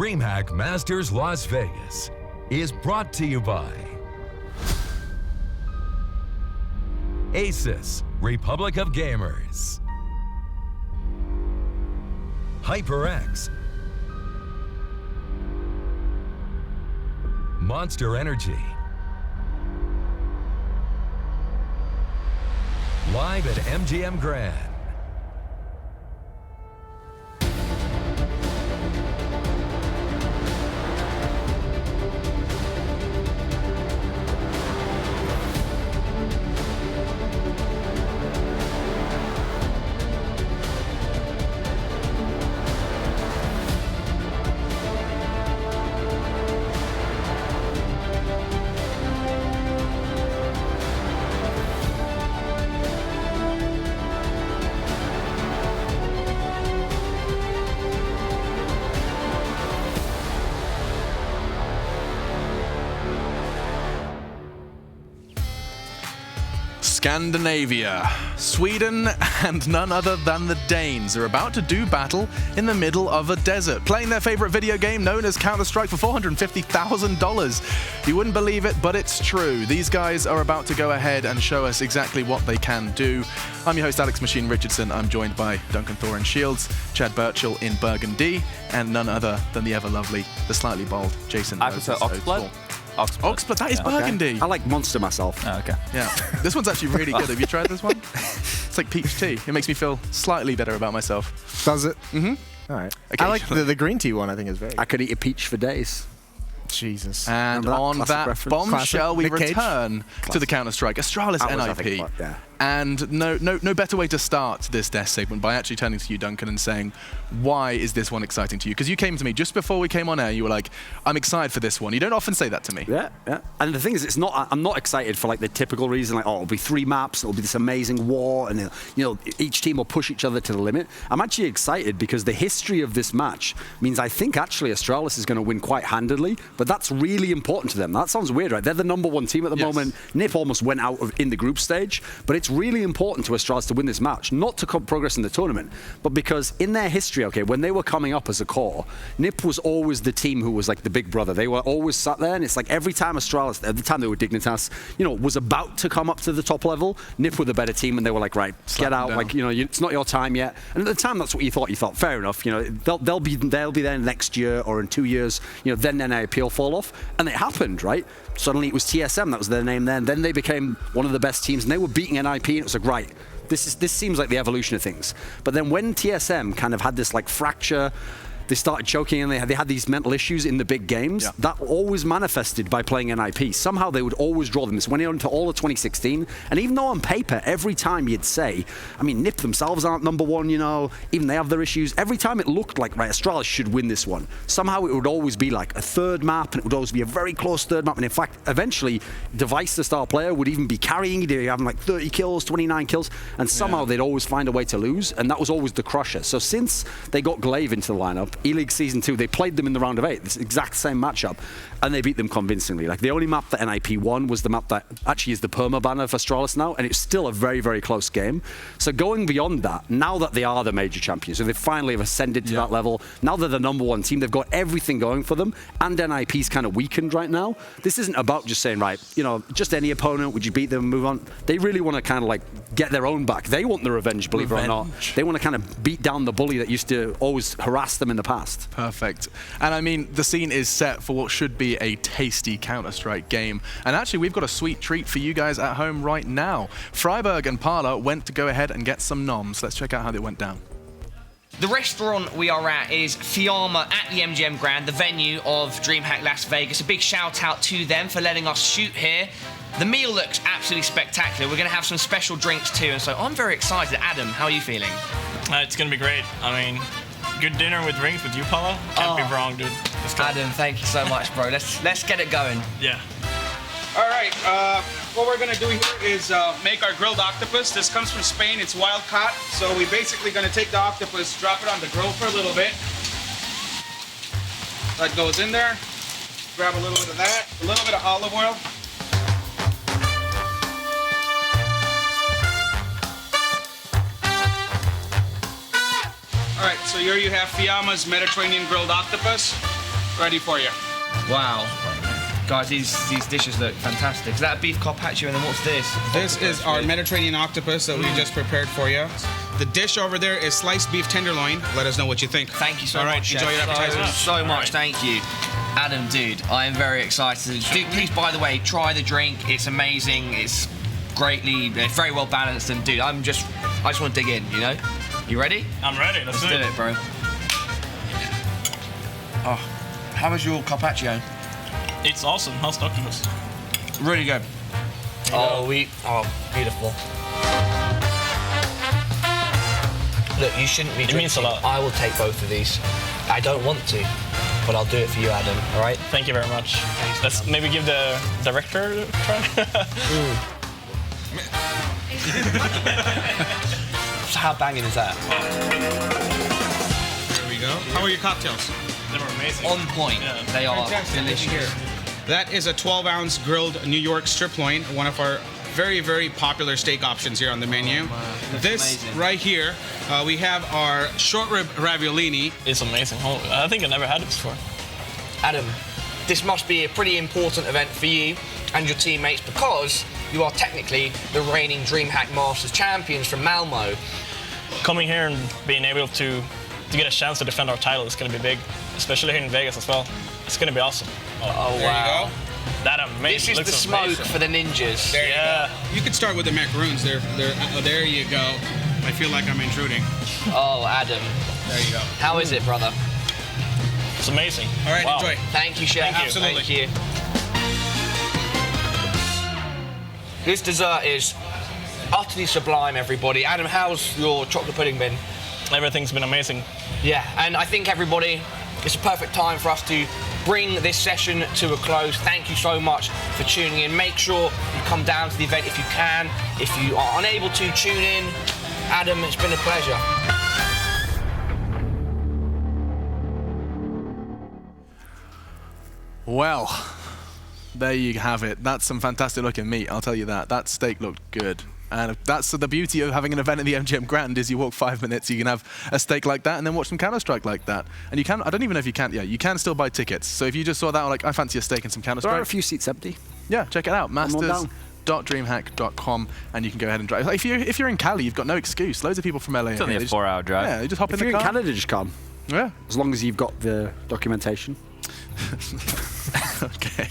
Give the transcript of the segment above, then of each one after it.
DreamHack Masters Las Vegas is brought to you by Asus, Republic of Gamers, HyperX, Monster Energy, live at MGM Grand. Scandinavia, Sweden, and none other than the Danes are about to do battle in the middle of a desert, playing their favorite video game known as Counter-Strike for $450,000. You wouldn't believe it, but it's true. These guys are about to go ahead and show us exactly what they can do. I'm your host, Alex Machine Richardson. I'm joined by Duncan Thor in Shields, Chad Birchall in Burgundy, and none other than the ever-lovely, the slightly bald Jason. I prefer Oxblood. Oxblood, that is Burgundy. I like Monster myself. Oh, okay. Yeah, this one's actually really good. Have you tried this one? It's like peach tea. It makes me feel slightly better about myself. Does it? Mm-hmm. All right. I like the green tea one. I think is very good. I could eat a peach for days. Jesus. And on that bombshell, we return to the Counter-Strike Astralis NIP. And no better way to start this death segment by actually turning to you, Duncan, and saying, why is this one exciting to you? Because you came to me just before we came on air, you were like, I'm excited for this one. You don't often say that to me. Yeah. And the thing is, I'm not excited for like the typical reason, like, oh, it'll be 3 maps, it'll be this amazing war, and each team will push each other to the limit. I'm actually excited because the history of this match means I think actually Astralis is going to win quite handedly, but that's really important to them. That sounds weird, right? They're the #1 team at the moment. NIP almost went out in the group stage, but it's really important to Astralis to win this match, not to progress in the tournament, but because in their history, okay, when they were coming up as a core, NIP was always the team who was like the big brother. They were always sat there, and it's like every time Astralis, at the time they were Dignitas, was about to come up to the top level, NIP were the better team, and they were like, right, get out, like, it's not your time yet. And at the time, that's what you thought. You thought, fair enough, they'll be there next year or in 2 years, then their NIP will fall off, and it happened, right? Suddenly it was TSM, that was their name then. Then they became one of the best teams, and they were beating NIP, and it was like, right, this seems like the evolution of things. But then when TSM kind of had this like fracture, they started choking and they had these mental issues in the big games. Yeah. That always manifested by playing NIP. Somehow they would always draw them. This went into all of 2016. And even though on paper, every time you'd say, I mean, NIP themselves aren't #1, even they have their issues. Every time it looked like, right, Astralis should win this one. Somehow it would always be like a third map, and it would always be a very close third map. And in fact, eventually, Device, the star player, would even be carrying, having like 30 kills, 29 kills. And somehow they'd always find a way to lose. And that was always the crusher. So since they got Glaive into the lineup, E-League Season 2, they played them in the round of 8, this exact same matchup, and they beat them convincingly. Like, the only map that NIP won was the map that actually is the perma banner for Astralis now, and it's still a very, very close game. So going beyond that, now that they are the major champions, so they finally have ascended to that level, now they're the #1 team, they've got everything going for them, and NIP's kind of weakened right now. This isn't about just saying, right, just any opponent, would you beat them and move on? They really want to kind of like get their own back. They want the revenge, believe it or not. They want to kind of beat down the bully that used to always harass them in the past. Perfect. And I mean, the scene is set for what should be a tasty Counter-Strike game. And actually, we've got a sweet treat for you guys at home right now. Freiburg and Parla went to go ahead and get some noms. Let's check out how they went down. The restaurant we are at is Pyjamas at the MGM Grand, the venue of DreamHack Las Vegas. A big shout out to them for letting us shoot here. The meal looks absolutely spectacular. We're going to have some special drinks too, and so I'm very excited. Adam, how are you feeling? It's going to be great. I mean, good dinner with drinks with you, Paula. Can't be wrong, dude. Adam, thank you so much, bro. Let's get it going. Yeah. All right. What we're gonna do here is make our grilled octopus. This comes from Spain. It's wild caught. So we basically gonna take the octopus, drop it on the grill for a little bit. That goes in there. Grab a little bit of that. A little bit of olive oil. All right, so here you have Pyjamas Mediterranean grilled octopus. ready for you. Wow. Guys, these dishes look fantastic. Is that a beef carpaccio, and then what's this? This is our Mediterranean octopus that we just prepared for you. The dish over there is sliced beef tenderloin. Let us know what you think. Thank you so much. All right, Chef. enjoy your appetizer. So much, thank you. Adam, dude, I am very excited. Dude, please, by the way, try the drink. It's amazing. It's very well balanced. And dude, I just want to dig in, you know? You ready? I'm ready. Let's do it, bro. Oh, how was your carpaccio? It's awesome. How's the octopus? Really good. Oh, beautiful. Look, you shouldn't be drinking. It means a lot. I will take both of these. I don't want to, but I'll do it for you, Adam, all right? Thank you very much. Let's maybe give the director a try. So how banging is that? There we go. How are your cocktails? They were amazing. On point. Yeah. They are delicious. That is a 12-ounce grilled New York strip loin, one of our very, very popular steak options here on the menu. This amazing. right here, we have our short rib raviolini. It's amazing. Oh, I think I never had it before. Adam, this must be a pretty important event for you and your teammates because you are technically the reigning DreamHack Masters champions from Malmo. Coming here and being able to get a chance to defend our title is going to be big, especially here in Vegas as well. It's going to be awesome. Oh, there wow. You go. That amazing. This is the smoke amazing. for the ninjas. There you go. You could start with the macaroons. There you go. I feel like I'm intruding. Oh, Adam. There you go. How is it, brother? It's amazing. All right, wow. enjoy. Thank you, Chef. Absolutely. Thank you. This dessert is utterly sublime, everybody. Adam, how's your chocolate pudding been? Everything's been amazing. Yeah, and I think, everybody, it's a perfect time for us to bring this session to a close. Thank you so much for tuning in. Make sure you come down to the event if you can. If you are unable to, tune in. Adam, it's been a pleasure. Well, there you have it. That's some fantastic looking meat, I'll tell you that. That steak looked good. And that's the beauty of having an event at the MGM Grand is you walk 5 minutes, you can have a steak like that and then watch some Counter-Strike like that. And you can, I don't even know if you can, yeah, you can still buy tickets. So if you just saw that, like, I fancy a steak and some Counter-Strike. There are a few seats empty. Yeah, check it out. Masters.dreamhack.com and you can go ahead and drive. Like, if you're in Cali, you've got no excuse. Loads of people from LA. It's only a 4-hour drive. Yeah, you just hop in the car. If you're in Canada, just come. Yeah. As long as you've got the documentation. Okay.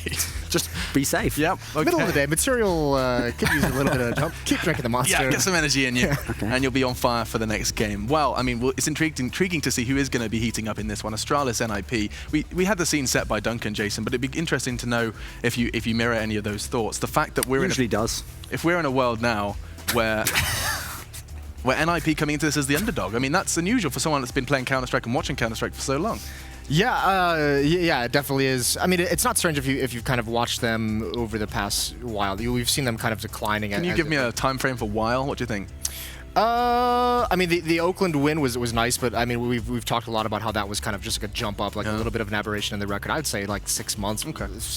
Just be safe. Yep. Okay. Middle of the day, material could use a little bit of a jump. Keep drinking the monster. Yeah, get some energy in you, and you'll be on fire for the next game. Well, I mean, it's intriguing to see who is going to be heating up in this one. Astralis, NIP. We had the scene set by Duncan, Jason, but it'd be interesting to know if you mirror any of those thoughts. The fact that we're if we're in a world now where NIP coming into this as the underdog, I mean, that's unusual for someone that's been playing Counter-Strike and watching Counter-Strike for so long. Yeah, yeah, it definitely is. I mean, it's not strange if you've kind of watched them over the past while. We've seen them kind of declining. Can you give me a time frame for while? What do you think? I mean, the Oakland win was nice, but I mean, we've talked a lot about how that was kind of just like a jump up, like a little bit of an aberration in the record. I'd say like 6 months,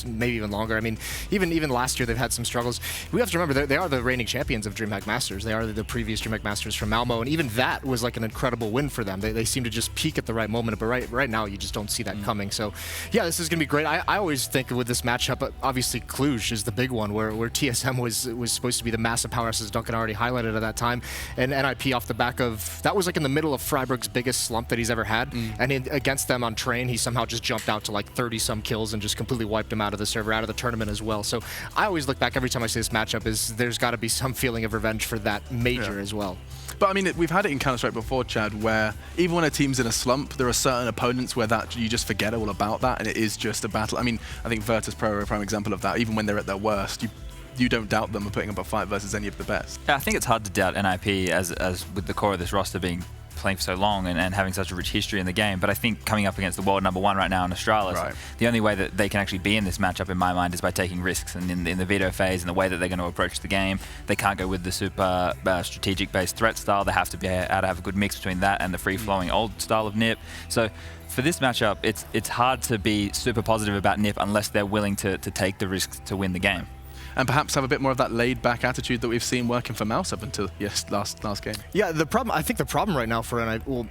maybe even longer. I mean, even last year they've had some struggles. We have to remember they are the reigning champions of DreamHack Masters. They are the previous DreamHack Masters from Malmo, and even that was like an incredible win for them. They seem to just peak at the right moment, but right now you just don't see that coming. So, yeah, this is going to be great. I always think with this matchup, obviously Cluj is the big one, where TSM was supposed to be the massive powerhouse, as Duncan already highlighted at that time, and NIP off the back of, that was like in the middle of Freiburg's biggest slump that he's ever had, and against them on train, he somehow just jumped out to like 30-some kills and just completely wiped him out of the server, out of the tournament as well. So I always look back every time I see this matchup, there's got to be some feeling of revenge for that major as well. But I mean, we've had it in Counter-Strike before, Chad, where even when a team's in a slump, there are certain opponents where that you just forget all about that, and it is just a battle. I mean, I think Virtus Pro are a prime example of that. Even when they're at their worst, you don't doubt them of putting up a fight versus any of the best. Yeah, I think it's hard to doubt NIP as with the core of this roster being playing for so long and having such a rich history in the game. But I think coming up against the world #1 right now in Astralis, the only way that they can actually be in this matchup, in my mind, is by taking risks. And in the veto phase and the way that they're going to approach the game, they can't go with the super strategic-based threat style. They have to be able to have a good mix between that and the free-flowing old style of NIP. So for this matchup, it's hard to be super positive about NIP unless they're willing to take the risks to win the game. And perhaps have a bit more of that laid-back attitude that we've seen working for Mouse up until last game. Yeah, I think the problem right now for NIP, well,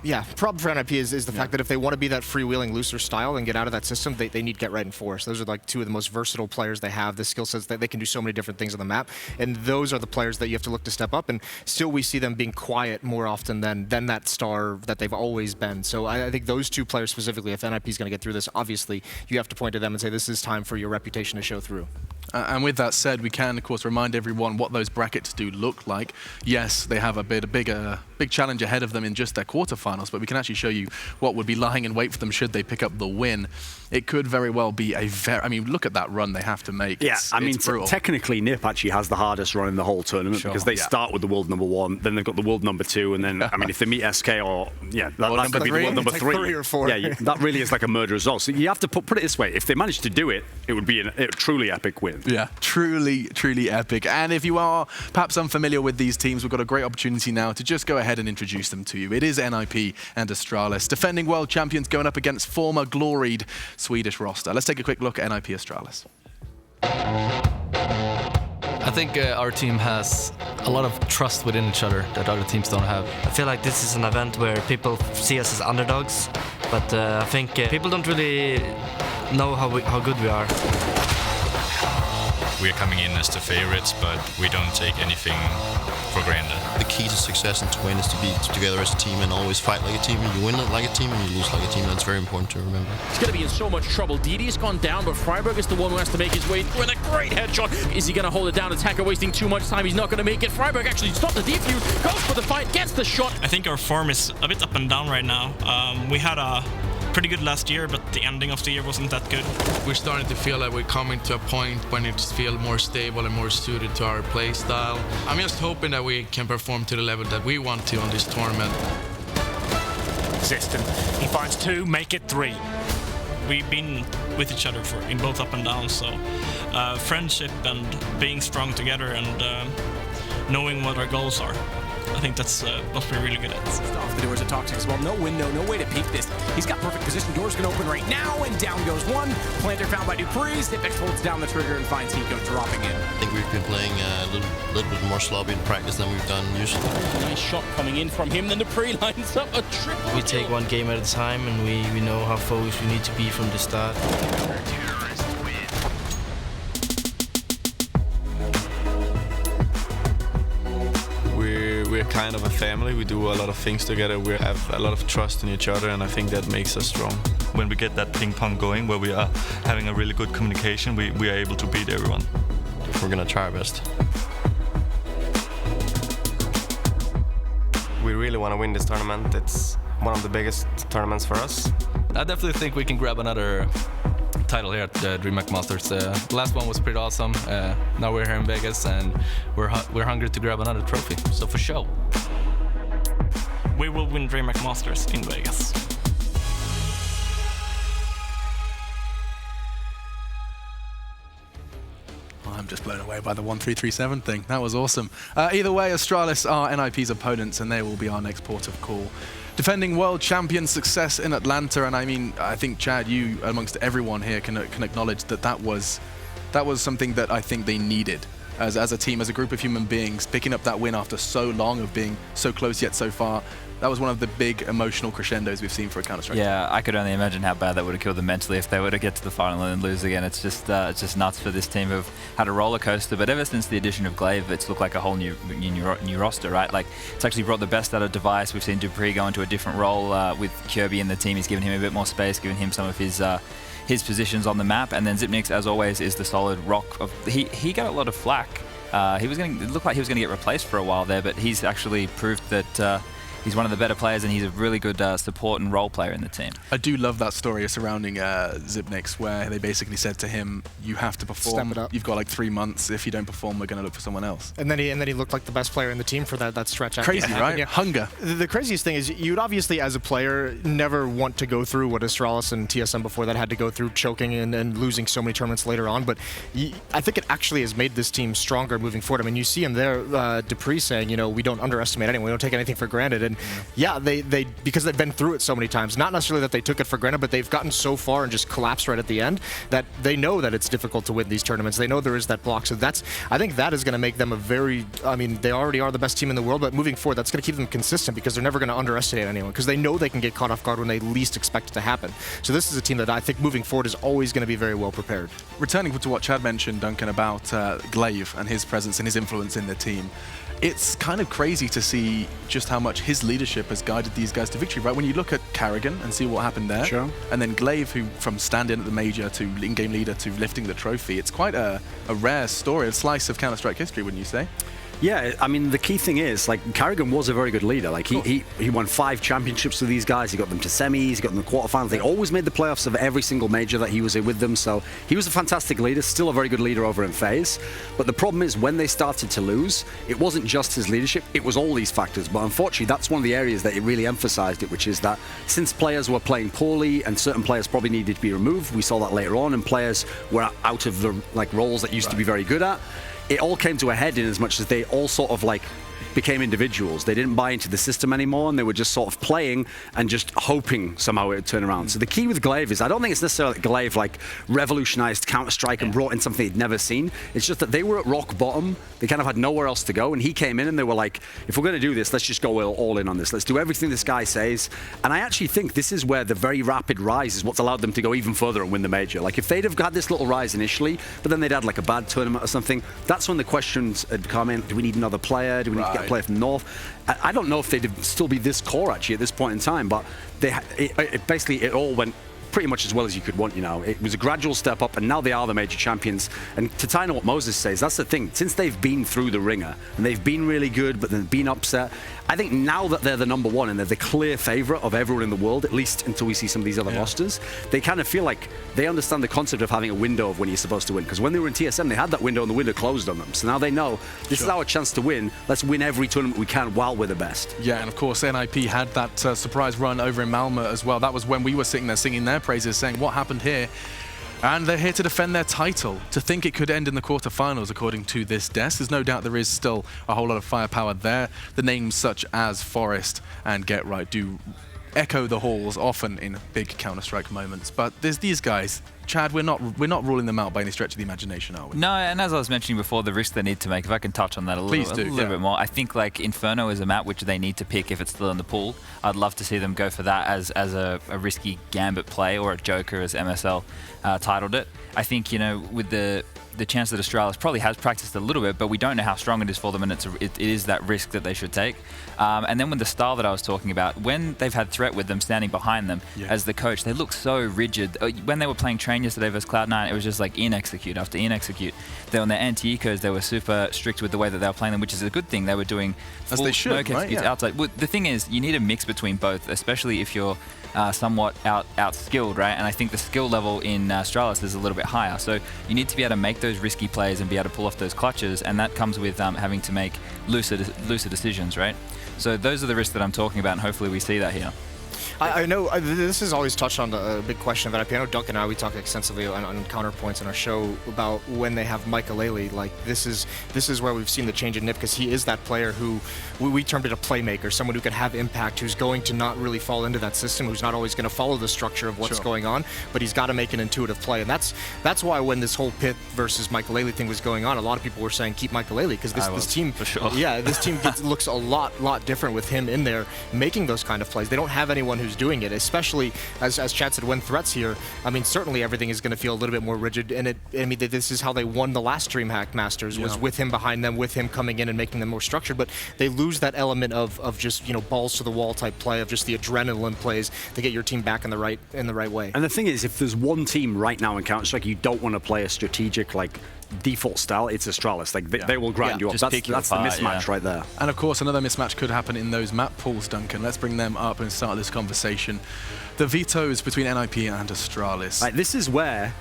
Yeah, problem for NIP is the fact that if they want to be that freewheeling, looser style and get out of that system, they need Get Right and Force. Those are like two of the most versatile players they have. The skill sets that they can do so many different things on the map, and those are the players that you have to look to step up. And still, we see them being quiet more often than that star that they've always been. So I think those two players specifically, if NIP is going to get through this, obviously you have to point to them and say this is time for your reputation to show through. And with that said, we can, of course, remind everyone what those brackets do look like. Yes, they have a big challenge ahead of them in just their quarterfinals, but we can actually show you what would be lying in wait for them should they pick up the win. It could very well be I mean, look at that run they have to make. Yeah, I mean, brutal. technically, NIP actually has the hardest run in the whole tournament because they start with the world #1, then they've got the world #2, and then, I mean, if they meet SK or, that could be the world #3. 3 or 4. Yeah, that really is like a murder result. So you have to put it this way. If they manage to do it, it would be a truly epic win. Yeah, truly, truly epic. And if you are perhaps unfamiliar with these teams, we've got a great opportunity now to just go ahead and introduce them to you. It is NIP and Astralis, defending world champions going up against former gloried Swedish roster. Let's take a quick look at NIP Astralis. I think our team has a lot of trust within each other that other teams don't have. I feel like this is an event where people see us as underdogs, but I think people don't really know how good we are. We're coming in as the favorites, but we don't take anything for granted. The key to success and to win is to be together as a team and always fight like a team. And you win like a team and you lose like a team. That's very important to remember. He's going to be in so much trouble. DD's gone down, but Freiburg is the one who has to make his way through with a great headshot. Is he going to hold it down? Attacker wasting too much time. He's not going to make it. Freiburg actually stopped the defuse, goes for the fight, gets the shot. I think our form is a bit up and down right now. We had a pretty good last year, but the ending of the year wasn't that good. We're starting to feel like we're coming to a point when it feels more stable and more suited to our play style. I'm just hoping that we can perform to the level that we want to on this tournament. System. He finds 2, make it 3. We've been with each other in both up and down, so friendship and being strong together and knowing what our goals are. I think that's what we're really good at. Off the doors of Toxic as well. No window, no way to peek this. He's got perfect position. Doors can open right now, and down goes one. Planter found by Dupree. Stipex holds down the trigger and finds Hiko dropping in. I think we've been playing a little bit more sloppy in practice than we've done usually. Nice shot coming in from him. Then Dupree lines up a triple. We take one game at a time, and we know how focused we need to be from the start. We're kind of a family. We do a lot of things together. We have a lot of trust in each other, and I think that makes us strong. When we get that ping pong going, where we are having a really good communication, we are able to beat everyone. We're going to try our best. We really want to win this tournament. It's one of the biggest tournaments for us. I definitely think we can grab another title here at the DreamHack Masters. The last one was pretty awesome. Now we're here in Vegas and we're hungry to grab another trophy. So for sure. We will win DreamHack Masters in Vegas. I'm just blown away by the 1-3-3-7 thing. That was awesome. Either way, Astralis are NIP's opponents, and they will be our next port of call. Defending world champion success in Atlanta, and I mean, I think, Chad, you amongst everyone here can acknowledge that that was something that I think they needed as a team, as a group of human beings, picking up that win after so long of being so close yet so far. That was one of the big emotional crescendos we've seen for a Counter-Strike. Yeah, I could only imagine how bad that would have killed them mentally if they were to get to the final and lose again. It's just nuts for this team who've had a roller coaster. But ever since the addition of Glaive, it's looked like a whole new roster, right? Like, it's actually brought the best out of Device. We've seen Dupree go into a different role with Kirby in the team. He's given him a bit more space, given him some of his positions on the map. And then Zipnix, as always, is the solid rock. He got a lot of flack. It looked like he was going to get replaced for a while there, but he's actually proved that he's one of the better players, and he's a really good support and role player in the team. I do love that story surrounding Zipnix, where they basically said to him, you have to perform. Step it up. You've got like 3 months. If you don't perform, we're going to look for someone else. And then he looked like the best player in the team for that stretch. Crazy, right? Yeah. Hunger. The craziest thing is you'd obviously, as a player, never want to go through what Astralis and TSM before that had to go through, choking and losing so many tournaments later on. But I think it actually has made this team stronger moving forward. I mean, you see him there, Dupree saying, we don't underestimate anyone. We don't take anything for granted. And yeah, they because they've been through it so many times, not necessarily that they took it for granted, but they've gotten so far and just collapsed right at the end that they know that it's difficult to win these tournaments. They know there is that block. So I think that is going to make them a very, I mean, they already are the best team in the world, but moving forward, that's going to keep them consistent because they're never going to underestimate anyone because they know they can get caught off guard when they least expect it to happen. So this is a team that I think moving forward is always going to be very well prepared. Returning to what Chad mentioned, Duncan, about Glaive and his presence and his influence in the team, it's kind of crazy to see just how much his leadership has guided these guys to victory, right? When you look at Carrigan and see what happened there, sure. And then Glaive, who from stand-in at the major to in-game leader to lifting the trophy, it's quite a rare story, a slice of Counter-Strike history, wouldn't you say? Yeah, I mean, the key thing is, like, Carrigan was a very good leader. Like, he won 5 championships with these guys. He got them to semis, he got them to quarterfinals. They always made the playoffs of every single major that he was in with them. So he was a fantastic leader, still a very good leader over in FaZe. But the problem is, when they started to lose, it wasn't just his leadership, it was all these factors. But unfortunately, that's one of the areas that it really emphasized it, which is that since players were playing poorly and certain players probably needed to be removed, we saw that later on, and players were out of the roles that used to be very good at. It all came to a head in as much as they all sort of became individuals. They didn't buy into the system anymore, and they were just sort of playing and just hoping somehow it would turn around. So the key with Glaive is, I don't think it's necessarily that Glaive revolutionized Counter-Strike and brought in something they'd never seen. It's just that they were at rock bottom. They kind of had nowhere else to go, and he came in and they were like, if we're going to do this, let's just go all in on this. Let's do everything this guy says. And I actually think this is where the very rapid rise is what's allowed them to go even further and win the major. Like, if they'd have had this little rise initially, but then they'd had a bad tournament or something, that's when the questions had come in. Do we need another player? Do we need to get a player from North? I don't know if they'd still be this core actually at this point in time, but basically it all went pretty much as well as you could want, It was a gradual step up, and now they are the major champions. And to tie in what Moses says, that's the thing. Since they've been through the ringer, and they've been really good, but then been upset, I think now that they're the #1 and they're the clear favorite of everyone in the world, at least until we see some of these other rosters, they kind of feel like they understand the concept of having a window of when you're supposed to win. Because when they were in TSM, they had that window and the window closed on them. So now they know this is our chance to win. Let's win every tournament we can while we're the best. Yeah, and of course, NIP had that surprise run over in Malmö as well. That was when we were sitting there singing their praises, saying, what happened here? And they're here to defend their title. To think it could end in the quarterfinals, according to this desk, there's no doubt there is still a whole lot of firepower there. The names such as Forest and Get Right do echo the halls often in big Counter-Strike moments. But there's these guys. Chad, we're not ruling them out by any stretch of the imagination, are we? No, and as I was mentioning before, the risk they need to make, if I can touch on that a little bit more, I think Inferno is a map which they need to pick if it's still in the pool. I'd love to see them go for that as a risky gambit play, or a Joker as MSL titled it. I think, with the chance that Astralis probably has practiced a little bit, but we don't know how strong it is for them, and it is that risk that they should take. And then with the style that I was talking about, when they've had Threat with them standing behind them as the coach, they look so rigid. When they were playing Train yesterday versus Cloud9, it was just in-execute after in-execute. On their anti-ecos, they were super strict with the way that they were playing them, which is a good thing. They were doing full smoke executes outside. Well, the thing is, you need a mix between both, especially if you're somewhat out-skilled, right? And I think the skill level in Astralis is a little bit higher. So you need to be able to make those risky plays and be able to pull off those clutches, and that comes with having to make looser decisions, right? So those are the risks that I'm talking about, and hopefully we see that here. I know this is always touched on the big question of NIP. I know Duncan and I, we talk extensively on counterpoints in our show about when they have Micah Laley. This is where we've seen the change in NIP, because he is that player who we termed it a playmaker, someone who can have impact, who's going to not really fall into that system, who's not always going to follow the structure of what's going on, but he's got to make an intuitive play. And that's why when this whole Pit versus Micah Laley thing was going on, a lot of people were saying keep Micah Laley, because this team, for sure. This team looks a lot different with him in there making those kind of plays. They don't have anyone who's doing it, especially as Chad said, when Threat's here. I mean, certainly everything is going to feel a little bit more rigid, and this is how they won the last DreamHack Masters, was with him behind them, with him coming in and making them more structured. But they lose that element of just balls to the wall type play, of just the adrenaline plays to get your team back in the right way. And the thing is, if there's one team right now in Counter-Strike you don't want to play a strategic default style, it's Astralis. They will grind you up. That's the mismatch right there. And of course, another mismatch could happen in those map pools, Duncan. Let's bring them up and start this conversation. The vetoes between NIP and Astralis. This is where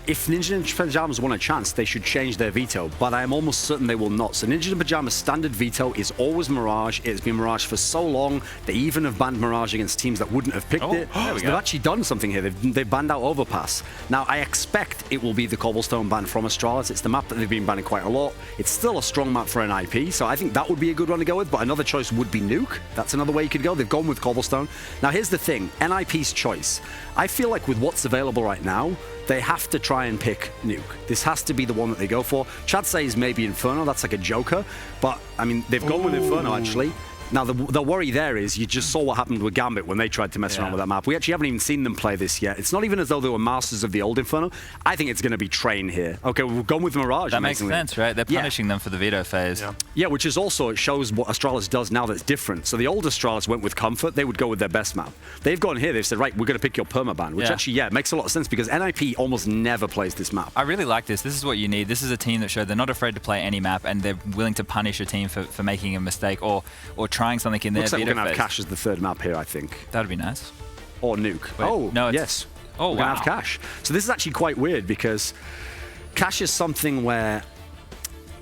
if Ninja and Pyjamas want a chance, they should change their veto, but I am almost certain they will not. So Ninja and Pyjamas' standard veto is always Mirage. It's been Mirage for so long. They even have banned Mirage against teams that wouldn't have picked it. So they've actually done something here. They've banned out Overpass. Now, I expect it will be the Cobblestone ban from Astralis. It's the map that they've been banning quite a lot. It's still a strong map for NIP, so I think that would be a good one to go with, but another choice would be Nuke. That's another way you could go. They've gone with Cobblestone. Now, here's the thing. NIP's choice. I feel like with what's available right now, they have to try and pick Nuke. This has to be the one that they go for. Chad says maybe Inferno, that's like a joker, but I mean, they've gone with Inferno actually. Now, the worry there is you just saw what happened with Gambit when they tried to mess around with that map. We actually haven't even seen them play this yet. It's not even as though they were masters of the old Inferno. I think it's going to be Train here. Okay, we've gone with Mirage. That makes sense, right? They're punishing them for the veto phase. Yeah, which is also, it shows what Astralis does now that's different. So the old Astralis went with Comfort. They would go with their best map. They've gone here. They've said, right, we're going to pick your permaban, which actually, it makes a lot of sense because NIP almost never plays this map. I really like this. This is what you need. This is a team that showed they're not afraid to play any map and they're willing to punish a team for making a mistake or trying something in their we're going to have Cash as the third map here, I think. That would be nice. Or Nuke. Wait, no, yes. Oh, we're going to have Cash. So this is actually quite weird because Cash is something where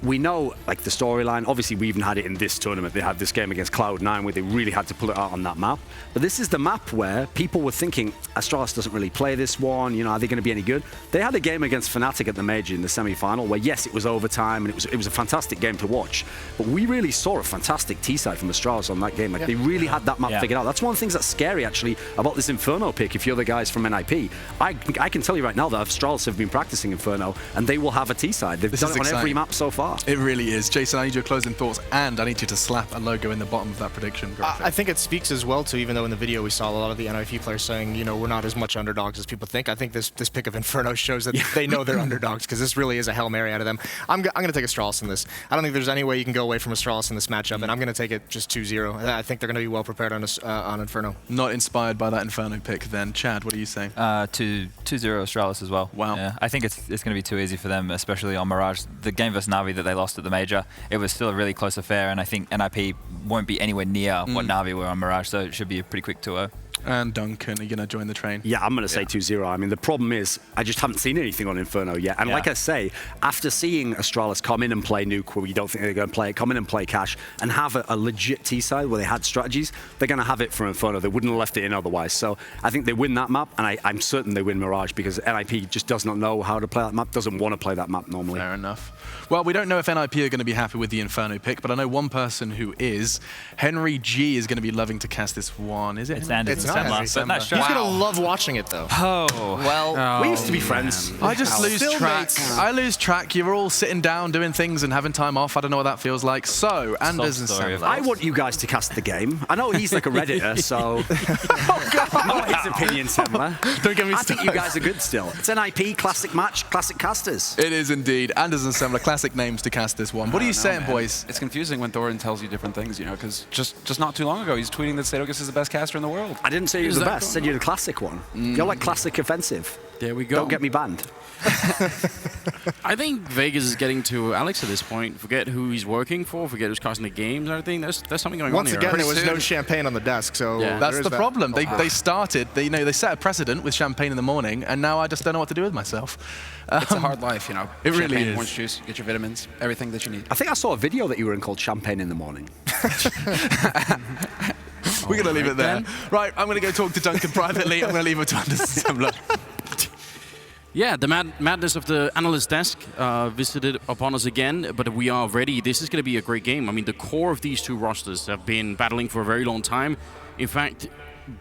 we know, like, the storyline. Obviously, we even had it in this tournament. They had this game against Cloud9 where they really had to pull it out on that map. But this is the map where people were thinking, Astralis doesn't really play this one. You know, are they going to be any good? They had a game against Fnatic at the Major in the semi-final where, yes, it was overtime and it was a fantastic game to watch. But we really saw a fantastic T-side from Astralis on that game. Like, they really had that map figured out. That's one of the things that's scary, actually, about this Inferno pick, if you're the guys from NIP. I can tell you right now that Astralis have been practicing Inferno and they will have a T-side. They've done it on every map so far. It really is. Jason, I need your closing thoughts, and I need you to slap a logo in the bottom of that prediction graphic. I think it speaks as well to, even though in the video we saw a lot of the NIP players saying, you know, we're not as much underdogs as people think. I think this pick of Inferno shows that they know they're underdogs, because this really is a Hail Mary out of them. I'm going to take Astralis in this. I don't think there's any way you can go away from Astralis in this matchup, and I'm going to take it just 2-0. I think they're going to be well prepared on Inferno. Not inspired by that Inferno pick then. Chad, what are you saying? 2-0 Astralis as well. Wow. Yeah, I think it's going to be too easy for them, especially on Mirage. The game versus Na'Vi that they lost at the Major, it was still a really close affair, and I think NIP won't be anywhere near what Na'Vi were on Mirage, so it should be a pretty quick 2-0. And Duncan, are you going to join the train? Yeah, I'm going to say 2-0. I mean, the problem is I just haven't seen anything on Inferno yet. And like I say, after seeing Astralis come in and play Nuke, where you don't think they're going to play it, come in and play Cash, and have a legit T-side where they had strategies, they're going to have it for Inferno. They wouldn't have left it in otherwise. So I think they win that map, and I'm certain they win Mirage because NIP just does not know how to play that map, doesn't want to play that map normally. Fair enough. Well, we don't know if NIP are going to be happy with the Inferno pick, but I know one person who is. Henry G is going to be loving to cast this one. Is it? It's Anders and Semla. He's going to love watching it, though. Oh. Well, we used to be friends. I just lose track. I lose track. You're all sitting down, doing things and having time off. I don't know what that feels like. So, Anders and Semla. I want you guys to cast the game. I know he's like a Redditor, so... oh, God. Not his opinion, Semla. Don't get me started. I think you guys are good still. It's NIP, classic match, classic casters. It is indeed. Anders and Semla, classic names to cast this one. What are you saying, boys? It's confusing when Thorin tells you different things, you know, because just not too long ago, he's tweeting that Sadogus is the best caster in the world. I didn't say he was the best. I said you're the classic one. You're like classic offensive. There we go. Don't get me banned. I think Vegas is getting to Alex at this point. Forget who he's working for, forget who's casting the games and everything. There's something going on here. Once again, there was no champagne on the desk, so that's the problem. They started, they set a precedent with champagne in the morning, and now I just don't know what to do with myself. It's a hard life, you know. It really champagne, is. Orange juice, get your vitamins, everything that you need. I think I saw a video that you were in called Champagne in the Morning. We're going to leave it there. Right, I'm going to go talk to Duncan privately. I'm going to leave it to Anders Semla. Yeah, the madness of the analyst desk visited upon us again, but we are ready. This is going to be a great game. I mean, the core of these two rosters have been battling for a very long time. In fact,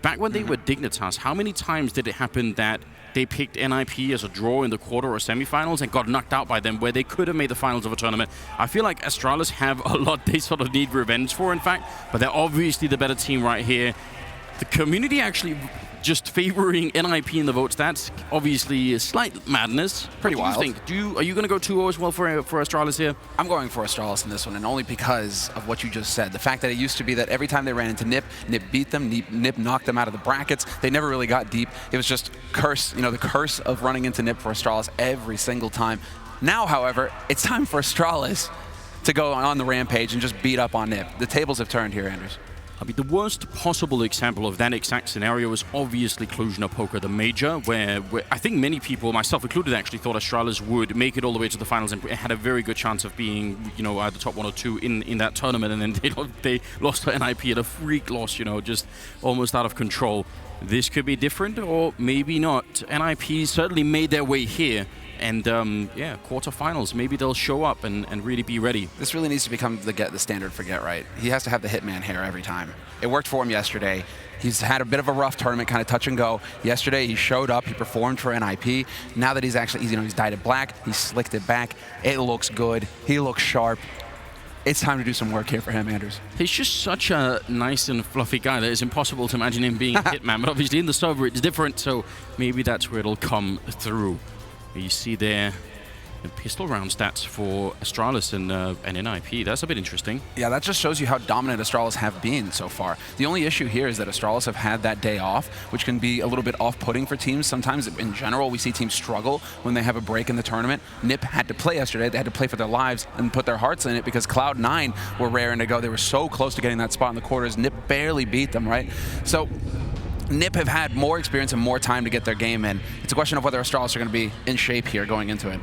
back when they were Dignitas, how many times did it happen that they picked NIP as a draw in the quarter or semifinals and got knocked out by them where they could have made the finals of a tournament? I feel like Astralis have a lot they sort of need revenge for, in fact, but they're obviously the better team right here. The community actually just favoring NIP in the votes. That's obviously a slight madness. Pretty wild. What do you think? Are you going to go 2-0 as well for Astralis here? I'm going for Astralis in this one, and only because of what you just said. The fact that it used to be that every time they ran into Nip, Nip beat them, Nip knocked them out of the brackets. They never really got deep. It was just curse, you know, the curse of running into Nip for Astralis every single time. Now, however, it's time for Astralis to go on the rampage and just beat up on Nip. The tables have turned here, Anders. I mean, the worst possible example of that exact scenario is obviously Cluj-Napoca, the major, where I think many people, myself included, actually thought Astralis would make it all the way to the finals and had a very good chance of being, you know, either top 1 or 2 in that tournament. And then they lost to NIP at a freak loss, you know, just almost out of control. This could be different, or maybe not. NIP certainly made their way here. And yeah, quarterfinals, maybe they'll show up and really be ready. This really needs to become the standard for Get Right. He has to have the hitman hair every time. It worked for him yesterday. He's had a bit of a rough tournament, kind of touch and go. Yesterday, he showed up, he performed for NIP. Now that he's actually, you know, he's dyed it black, he slicked it back. It looks good. He looks sharp. It's time to do some work here for him, Anders. He's just such a nice and fluffy guy that it's impossible to imagine him being a hitman. But obviously in the server, it's different, so maybe that's where it'll come through. You see there the pistol round stats for Astralis and NIP. That's a bit interesting. Yeah, that just shows you how dominant Astralis have been so far. The only issue here is that Astralis have had that day off, which can be a little bit off-putting for teams. Sometimes, in general, we see teams struggle when they have a break in the tournament. NIP had to play yesterday. They had to play for their lives and put their hearts in it because Cloud9 were raring to go. They were so close to getting that spot in the quarters. NIP barely beat them, right? So NIP have had more experience and more time to get their game in. It's a question of whether Astralis are going to be in shape here going into it.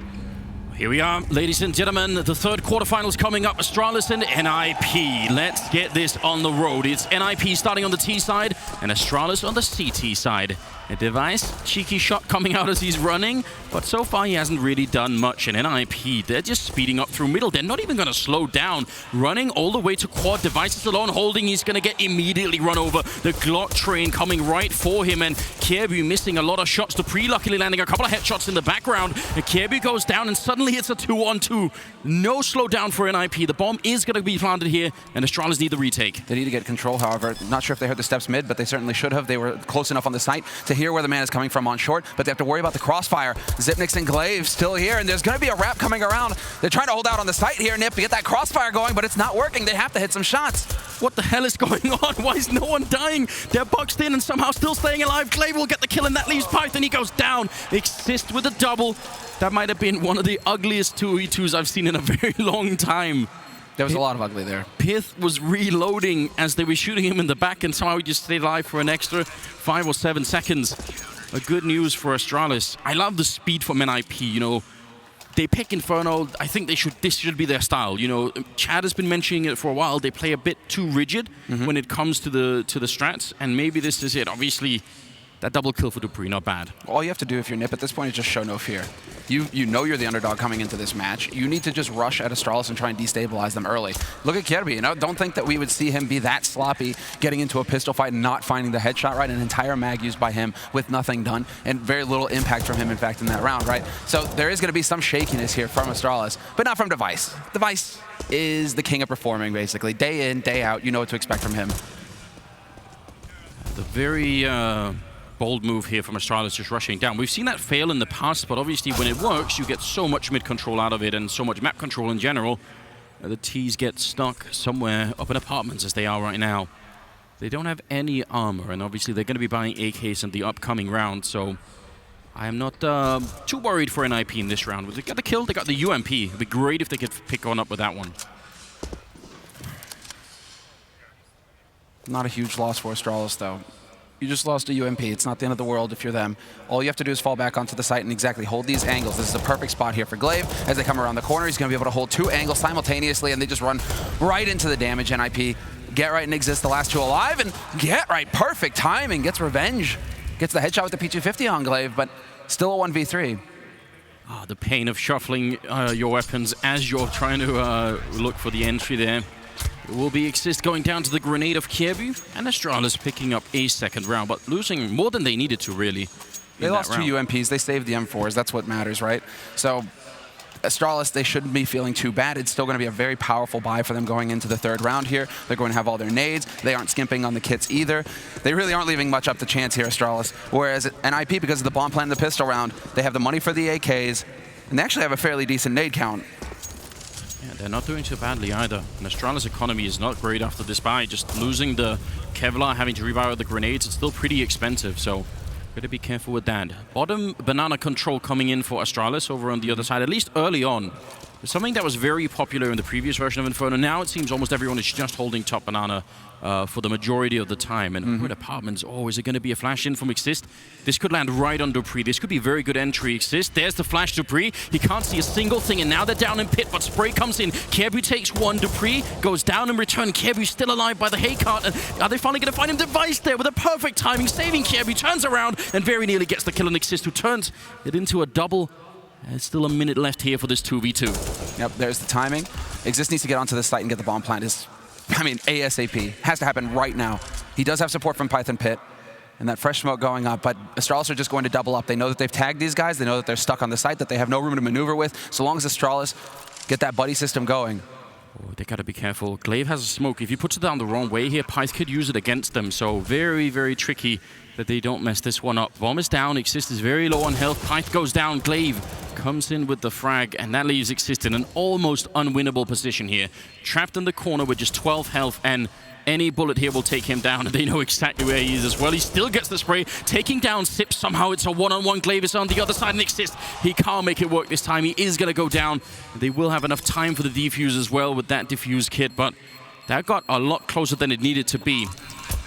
Here we are, ladies and gentlemen, the third quarterfinals coming up, Astralis and NIP. Let's get this on the road. It's NIP starting on the T side and Astralis on the CT side. A Device, cheeky shot coming out as he's running, but so far he hasn't really done much. And NIP, they're just speeding up through middle. They're not even going to slow down. Running all the way to quad. Device is alone, holding. He's going to get immediately run over. The Glock train coming right for him, and Kjaerbye missing a lot of shots. Dupree luckily landing a couple of headshots in the background. And Kjaerbye goes down, and suddenly it's a 2-on-2. No slowdown for NIP. The bomb is going to be planted here, and Astralis need the retake. They need to get control, however. Not sure if they heard the steps mid, but they certainly should have. They were close enough on the site to hear where the man is coming from on short, but they have to worry about the crossfire. Zipnix and Glaive still here, and there's going to be a wrap coming around. They're trying to hold out on the site here, Nip, to get that crossfire going, but it's not working. They have to hit some shots. What the hell is going on? Why is no one dying? They're boxed in and somehow still staying alive. Glaive will get the kill, and that leaves Python. He goes down. Exist with a double. That might have been one of the ugliest 2v2s I've seen in a very long time. There was a lot of ugly there. Pith was reloading as they were shooting him in the back, and somehow he just stayed alive for an extra 5 or 7 seconds. A good news for Astralis. I love the speed from NIP, you know. They pick Inferno. I think this should be their style. You know, Chad has been mentioning it for a while. They play a bit too rigid when it comes to the strats, and maybe this is it. Obviously, that double kill for Dupree, not bad. All you have to do if you're Nip at this point is just show no fear. You know you're the underdog coming into this match. You need to just rush at Astralis and try and destabilize them early. Look at Kjaerbye, you know, don't think that we would see him be that sloppy getting into a pistol fight and not finding the headshot right. An entire mag used by him with nothing done and very little impact from him, in fact, in that round, right? So there is going to be some shakiness here from Astralis, but not from Device. Device is the king of performing, basically. Day in, day out, you know what to expect from him. The very bold move here from Astralis, just rushing down. We've seen that fail in the past, but obviously when it works, you get so much mid-control out of it and so much map control in general. The T's get stuck somewhere up in apartments as they are right now. They don't have any armor, and obviously they're going to be buying AKs in the upcoming round, so I am not too worried for NIP in this round. They got the kill, they got the UMP. It'd be great if they could pick one up with that one. Not a huge loss for Astralis, though. You just lost a UMP. It's not the end of the world if you're them. All you have to do is fall back onto the site and exactly hold these angles. This is a perfect spot here for Glaive. As they come around the corner, he's going to be able to hold 2 angles simultaneously, and they just run right into the damage. NIP, Get Right and Exist, the last 2 alive, and Get Right, perfect timing, gets revenge. Gets the headshot with the P250 on Glaive, but still a 1v3. Oh, the pain of shuffling your weapons as you're trying to look for the entry there. It will be Exist going down to the grenade of Kjaerbye, and Astralis picking up a second round, but losing more than they needed to, really. They lost 2 UMPs. They saved the M4s. That's what matters, right? So Astralis, they shouldn't be feeling too bad. It's still going to be a very powerful buy for them going into the 3rd round here. They're going to have all their nades. They aren't skimping on the kits either. They really aren't leaving much up to chance here, Astralis. Whereas NIP, because of the bomb plan and the pistol round, they have the money for the AKs, and they actually have a fairly decent nade count. Yeah, they're not doing too badly either. And Astralis' economy is not great after this buy. Just losing the Kevlar, having to rebuy the grenades, it's still pretty expensive, so gotta be careful with that. Bottom banana control coming in for Astralis over on the other side, at least early on. Something that was very popular in the previous version of Inferno. Now it seems almost everyone is just holding top banana for the majority of the time. And with apartments, is it going to be a flash in from Exist? This could land right on Dupree. This could be a very good entry. Exist, there's the flash Dupree. He can't see a single thing, and now they're down in pit, but Spray comes in. Kjaerbye takes one. Dupree goes down in return. Kjaerbye's still alive by the hay cart. And are they finally going to find him? Device there with a perfect timing, saving Kjaerbye, turns around and very nearly gets the kill on Exist, who turns it into a double. There's still a minute left here for this 2v2. Yep, there's the timing. Exist needs to get onto the site and get the bomb plant. ASAP. Has to happen right now. He does have support from Python Pit, and that fresh smoke going up, but Astralis are just going to double up. They know that they've tagged these guys. They know that they're stuck on the site, that they have no room to maneuver with. So long as Astralis get that buddy system going. They gotta be careful. Glaive has a smoke. If he puts it down the wrong way here, Pyth could use it against them. So very, very tricky that they don't mess this one up. Bomb is down. Exist is very low on health. Pyth goes down. Glaive comes in with the frag, and that leaves Exist in an almost unwinnable position here. Trapped in the corner with just 12 health, and any bullet here will take him down, and they know exactly where he is as well. He still gets the spray, taking down Sip. Somehow it's a one-on-one. Glaive is on the other side, and Exist, he can't make it work this time. He is going to go down. They will have enough time for the defuse as well with that defuse kit, but that got a lot closer than it needed to be.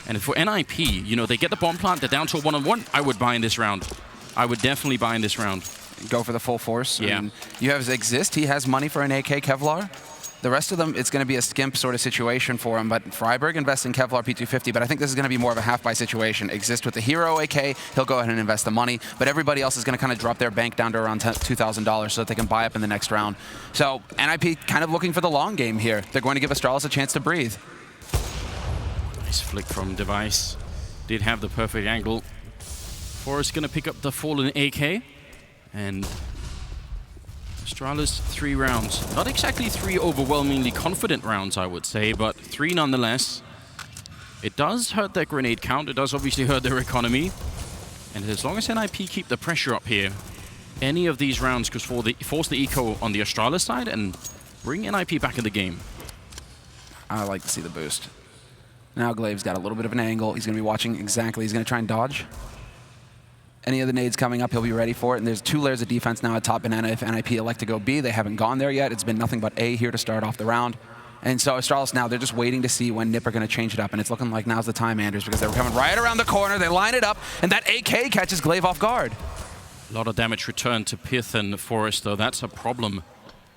And for NIP, they get the bomb plant, they're down to a one-on-one. I would buy in this round. I would definitely buy in this round. Go for the full force. Yeah. I mean, you have Exist, he has money for an AK Kevlar. The rest of them, it's going to be a skimp sort of situation for him, but Freiburg invests in Kevlar P250, but I think this is going to be more of a half-buy situation. Exist with the hero AK, he'll go ahead and invest the money, but everybody else is going to kind of drop their bank down to around $2,000 so that they can buy up in the next round. So NIP kind of looking for the long game here. They're going to give Astralis a chance to breathe. Nice flick from Device. Did have the perfect angle. Forrest going to pick up the fallen AK, and Astralis 3 rounds. Not exactly 3 overwhelmingly confident rounds, I would say, but 3 nonetheless. It does hurt their grenade count. It does obviously hurt their economy. And as long as NIP keep the pressure up here, any of these rounds could force the eco on the Astralis side and bring NIP back in the game. I like to see the boost. Now Glaive's got a little bit of an angle. He's going to be watching exactly. He's going to try and dodge. Any of the nades coming up, he'll be ready for it. And there's 2 layers of defense now at top banana if NIP elect to go B. They haven't gone there yet. It's been nothing but A here to start off the round. And so Astralis now, they're just waiting to see when NIP are going to change it up. And it's looking like now's the time, Anders, because they were coming right around the corner. They line it up, and that AK catches Glaive off guard. A lot of damage returned to Pith and Forrest, though. That's a problem.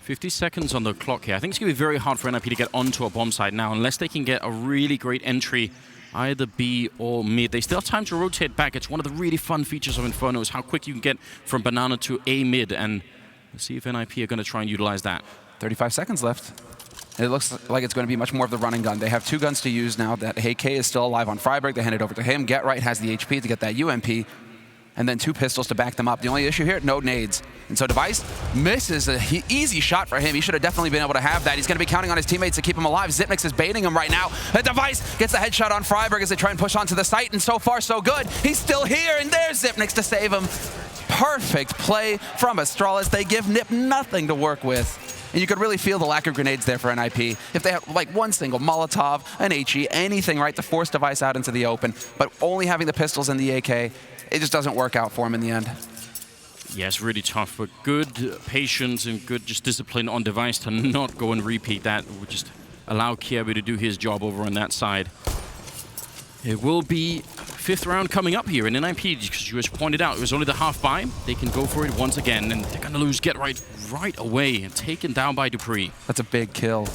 50 seconds on the clock here. I think it's going to be very hard for NIP to get onto a bomb site now, unless they can get a really great entry, either B or mid. They still have time to rotate back. It's one of the really fun features of Inferno is how quick you can get from banana to A mid, and let's see if NIP are going to try and utilize that. 35 seconds left. It looks like it's going to be much more of the running gun. They have 2 guns to use now. That AK is still alive on Freiburg. They hand it over to him. Get Right has the HP to get that UMP, and then 2 pistols to back them up. The only issue here, no nades. And so Device misses an easy shot for him. He should have definitely been able to have that. He's going to be counting on his teammates to keep him alive. Xyp9x is baiting him right now. The Device gets the headshot on Freiburg as they try and push onto the site, and so far so good. He's still here, and there's Xyp9x to save him. Perfect play from Astralis. They give NIP nothing to work with. And you could really feel the lack of grenades there for NIP. If they had like one single Molotov, an HE, anything, right, to force Device out into the open, but only having the pistols and the AK, it just doesn't work out for him in the end. Yeah, it's really tough, but good patience and good just discipline on Device to not go and repeat that. We'll just allow Kjaerbye to do his job over on that side. It will be 5th round coming up here in NIP, because you just pointed out, it was only the half buy. They can go for it once again, and they're going to lose Get Right away and taken down by Dupree. That's a big kill.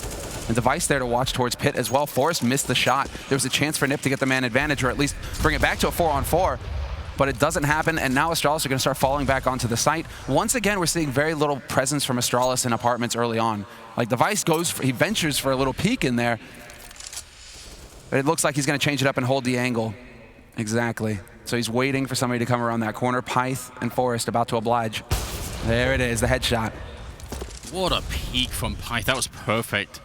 And Device there to watch towards Pit as well. Forrest missed the shot. There was a chance for NIP to get the man advantage, or at least bring it back to a 4-on-4. But it doesn't happen, and now Astralis are going to start falling back onto the site. Once again, we're seeing very little presence from Astralis in apartments early on. Like, Device he ventures for a little peek in there. But it looks like he's going to change it up and hold the angle. Exactly. So he's waiting for somebody to come around that corner. Pyth and Forrest about to oblige. There it is, the headshot. What a peek from Pyth. That was perfect.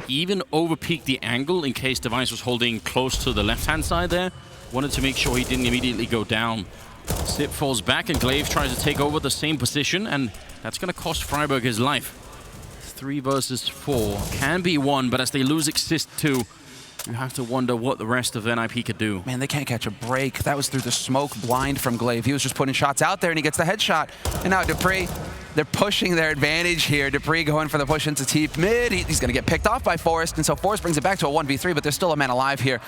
Even over-peeked the angle in case Device was holding close to the left-hand side there. Wanted to make sure he didn't immediately go down. Xyp falls back, and Glaive tries to take over the same position, and that's going to cost Freiburg his life. 3 versus 4. Can be 1, but as they lose Exist 2, you have to wonder what the rest of NIP could do. Man, they can't catch a break. That was through the smoke blind from Glaive. He was just putting shots out there, and he gets the headshot. And now Dupree, They're pushing their advantage here. Dupree going for the push into T mid. He's going to get picked off by Forrest, and so Forrest brings it back to a 1v3, but there's still a man alive here.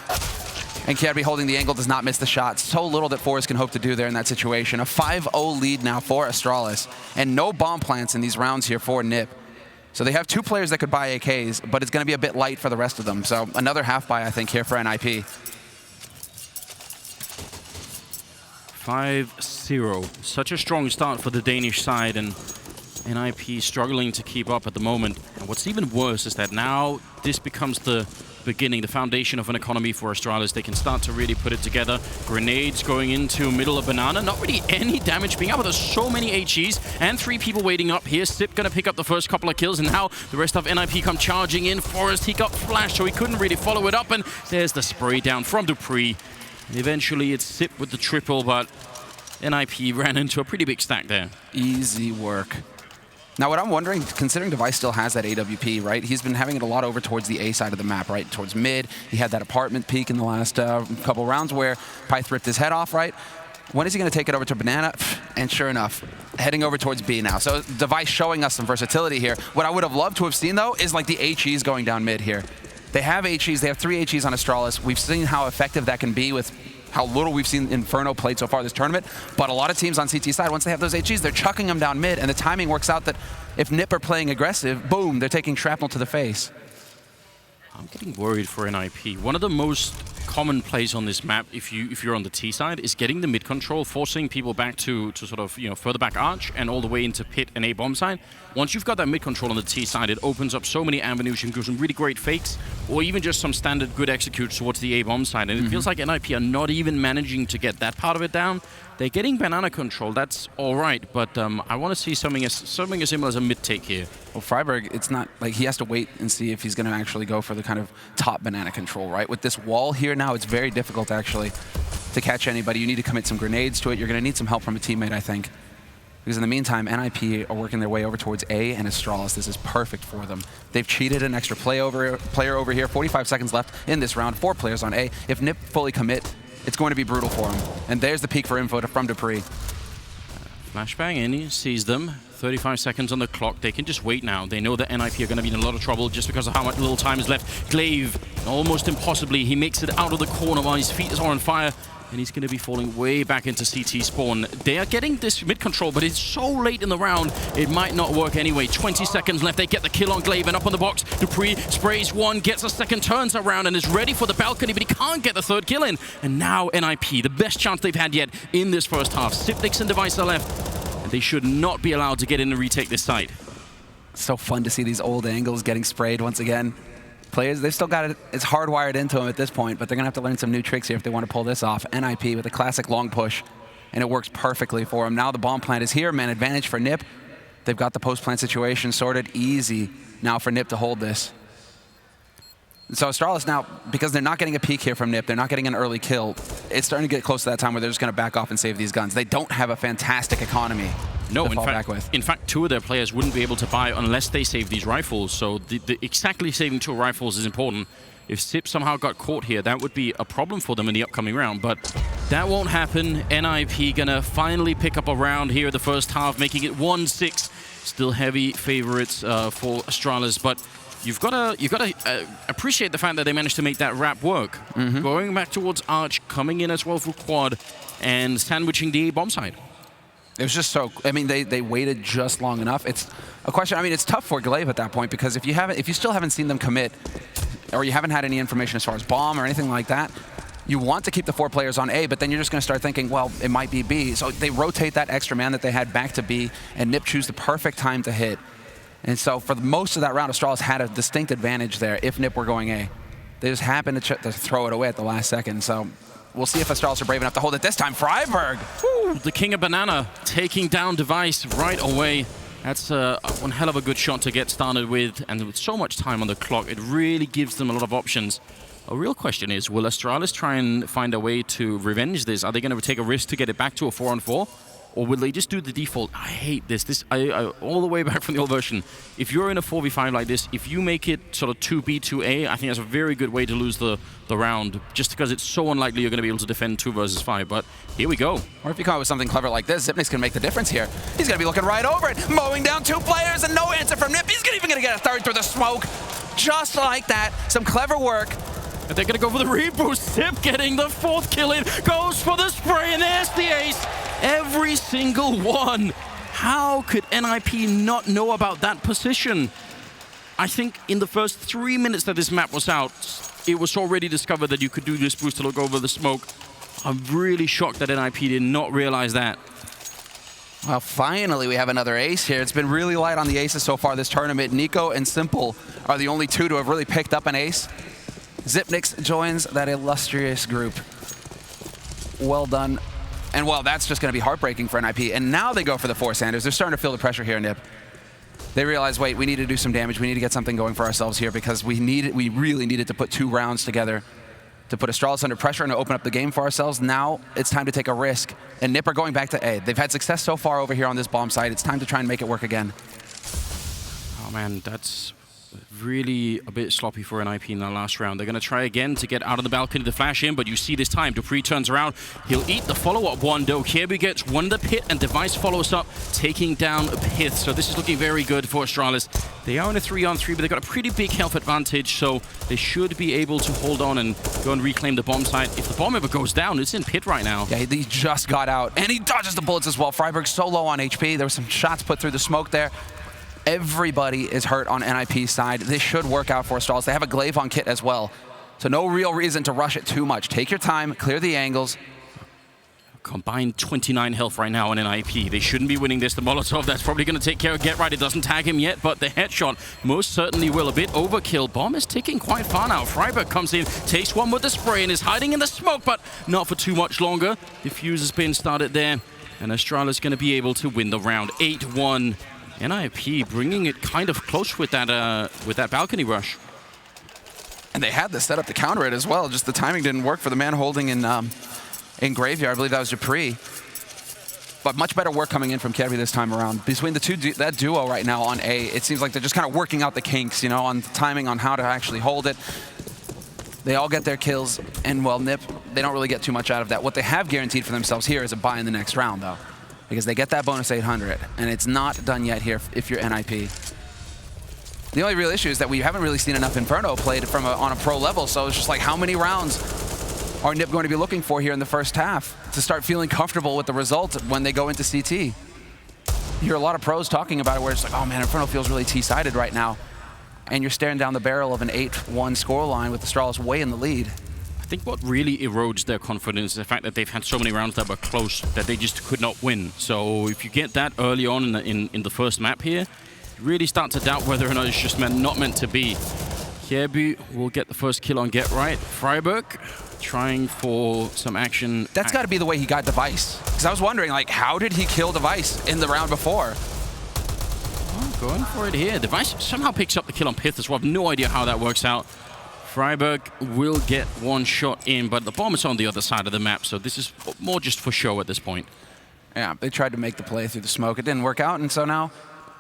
And Kjærby holding the angle does not miss the shot. So little that Forrest can hope to do there in that situation. A 5-0 lead now for Astralis, and no bomb plants in these rounds here for NiP. So they have 2 players that could buy AKs, but it's going to be a bit light for the rest of them. So another half buy, I think, here for NIP. 5-0. Such a strong start for the Danish side, and NIP struggling to keep up at the moment. And what's even worse is that now this becomes the beginning, the foundation of an economy for Astralis. They can start to really put it together. Grenades going into middle of Banana. Not really any damage being up, but there's so many HEs and 3 people waiting up here. Sip gonna pick up the first couple of kills, and now the rest of NIP come charging in. Forrest, he got flashed, so he couldn't really follow it up, and there's the spray down from Dupree. And eventually it's Sip with the triple, but NIP ran into a pretty big stack there. Easy work. Now, what I'm wondering, considering Device still has that AWP, right? He's been having it a lot over towards the A side of the map, right? Towards mid. He had that apartment peak in the last couple rounds where Pyth ripped his head off, right? When is he going to take it over to Banana? And sure enough, heading over towards B now. So Device showing us some versatility here. What I would have loved to have seen, though, is like the HEs going down mid here. They have HEs. They have 3 HEs on Astralis. We've seen how effective that can be with how little we've seen Inferno played so far this tournament. But a lot of teams on CT side, once they have those HEs, they're chucking them down mid, and the timing works out that if NiP are playing aggressive, boom, they're taking shrapnel to the face. I'm getting worried for NIP. One of the most common plays on this map, if you're on the T side, is getting the mid control, forcing people back to sort of, you know, further back arch and all the way into pit and A bomb side. Once you've got that mid control on the T side, it opens up so many avenues. You can do some really great fakes, or even just some standard good executes towards the A bomb side. And it feels like NIP are not even managing to get that part of it down. They're getting banana control, that's all right, but I want to see something as similar as a mid take here. Well, Freiburg, it's not like he has to wait and see if he's going to actually go for the kind of top banana control, right? With this wall here now, it's very difficult actually to catch anybody. You need to commit some grenades to it. You're going to need some help from a teammate, I think. Because in the meantime, NIP are working their way over towards A and Astralis. This is perfect for them. They've cheated an extra player over here. 45 seconds left in this round. 4 players on A. If NiP fully commit, it's going to be brutal for him. And there's the peak for info from Dupree. Flashbang in, he sees them. 35 seconds on the clock. They can just wait now. They know that NIP are going to be in a lot of trouble just because of how much little time is left. Glaive, almost impossibly, he makes it out of the corner while his feet are on fire. And he's going to be falling way back into CT spawn. They are getting this mid-control, but it's so late in the round, it might not work anyway. 20 seconds left. They get the kill on Glaive, and up on the box, Dupree sprays 1, gets a second, turns around, and is ready for the balcony, but he can't get the 3rd kill in. And now NIP, the best chance they've had yet in this first half. Sipnix and Device are left, and they should not be allowed to get in and retake this site. So fun to see these old angles getting sprayed once again. Players, they've still got it, it's hardwired into them at this point, but they're going to have to learn some new tricks here if they want to pull this off. NIP with a classic long push, and it works perfectly for them. Now the bomb plant is here, man advantage for NiP. They've got the post-plant situation sorted. Easy now for NiP to hold this. So Astralis now, because they're not getting a peek here from NiP, they're not getting an early kill, it's starting to get close to that time where they're just going to back off and save these guns. They don't have a fantastic economy. No, in fact, 2 of their players wouldn't be able to buy unless they save these rifles. So the exactly saving 2 rifles is important. If Sip somehow got caught here, that would be a problem for them in the upcoming round. But that won't happen. NIP gonna finally pick up a round here in the first half, making it 1-6. Still heavy favorites for Astralis, but you've got to appreciate the fact that they managed to make that wrap work. Going back towards Arch, coming in as well for quad, and sandwiching the bomb side. It was just so, I mean, they waited just long enough. It's a question, I mean, it's tough for Glaive at that point because if you still haven't seen them commit, or you haven't had any information as far as bomb or anything like that, you want to keep the 4 players on A, but then you're just going to start thinking, well, it might be B. So they rotate that extra man that they had back to B, and NiP choose the perfect time to hit. And so for most of that round, Astralis had a distinct advantage there if NiP were going A. They just happened to throw it away at the last second. So we'll see if Astralis are brave enough to hold it this time. Freiburg! Woo, the King of Banana taking down Device right away. That's one hell of a good shot to get started with, and with so much time on the clock, it really gives them a lot of options. A real question is, will Astralis try and find a way to revenge this? Are they going to take a risk to get it back to a 4-on-4? Or will they just do the default? I hate this. All the way back from the old version. If you're in a 4v5 like this, if you make it sort of 2B, 2A, I think that's a very good way to lose the round, just because it's so unlikely you're going to be able to defend 2 versus 5. But here we go. Or if you come up with something clever like this, Xyp9x can make the difference here. He's going to be looking right over it, mowing down 2 players, and no answer from Nip. He's even going to get a third through the smoke. Just like that. Some clever work. And they're going to go for the reboost. Xyp getting the 4th kill in. Goes for the spray, and there's the ace. Every single one. How could NIP not know about that position? I think in the first 3 minutes that this map was out, it was already discovered that you could do this boost to look over the smoke. I'm really shocked that NIP did not realize that. Well, finally we have another ace here. It's been really light on the aces so far this tournament. Nico and Simple are the only 2 to have really picked up an ace. Xyp9x joins that illustrious group. Well done. And well, that's just going to be heartbreaking for NIP. And now they go for the 4 Sanders. They're starting to feel the pressure here, Nip. They realize, wait, we need to do some damage. We need to get something going for ourselves here because we really needed to put 2 rounds together to put Astralis under pressure and to open up the game for ourselves. Now it's time to take a risk. And Nip are going back to A. They've had success so far over here on this bomb site. It's time to try and make it work again. Oh man, that's really a bit sloppy for NIP in that last round. They're going to try again to get out of the balcony to flash in, but you see this time, dupreeh turns around. He'll eat the follow-up one, though. Kirby gets one in the pit, and Device follows up, taking down Pith. So this is looking very good for Astralis. They are in a 3-on-3, but they've got a pretty big health advantage, so they should be able to hold on and go and reclaim the bomb site. If the bomb ever goes down, it's in pit right now. Yeah, he just got out, and he dodges the bullets as well. friberg's so low on HP. There were some shots put through the smoke there. Everybody is hurt on NIP's side. This should work out for Astralis. They have a glaive on kit as well. So no real reason to rush it too much. Take your time, clear the angles. Combined 29 health right now on NIP. They shouldn't be winning this. The Molotov, that's probably going to take care of Get Right. It doesn't tag him yet, but the headshot most certainly will. A bit overkill. Bomb is ticking quite far now. friberg comes in, takes one with the spray, and is hiding in the smoke, but not for too much longer. Diffuse has been started there, and Astralis going to be able to win the round. 8-1. NIP bringing it kind of close with that balcony rush. And they had the setup to counter it as well. Just the timing didn't work for the man holding in Graveyard. I believe that was dupreeh. But much better work coming in from Kirby this time around. Between the two, that duo right now on A, it seems like they're just kind of working out the kinks, you know, on timing, on how to actually hold it. They all get their kills, and well, Nip, they don't really get too much out of that. What they have guaranteed for themselves here is a buy in the next round, though, because they get that bonus 800, and it's not done yet here if you're NIP. The only real issue is that we haven't really seen enough Inferno played on a pro level, so it's just like, how many rounds are Nip going to be looking for here in the first half to start feeling comfortable with the result when they go into CT? You hear a lot of pros talking about it where it's like, oh man, Inferno feels really T-sided right now. And you're staring down the barrel of an 8-1 scoreline with Astralis way in the lead. I think what really erodes their confidence is the fact that they've had so many rounds that were close that they just could not win. So if you get that early on in the first map here, you really start to doubt whether or not it's just not meant to be. Kirby will get the first kill on Get Right. friberg trying for some action. That's got to be the way he got Device. Because I was wondering, like, how did he kill Device in the round before? Oh, going for it here. Device somehow picks up the kill on Pith as well. I have no idea how that works out. friberg will get one shot in, but the bomb is on the other side of the map, so this is more just for show at this point. Yeah, they tried to make the play through the smoke. It didn't work out, and so now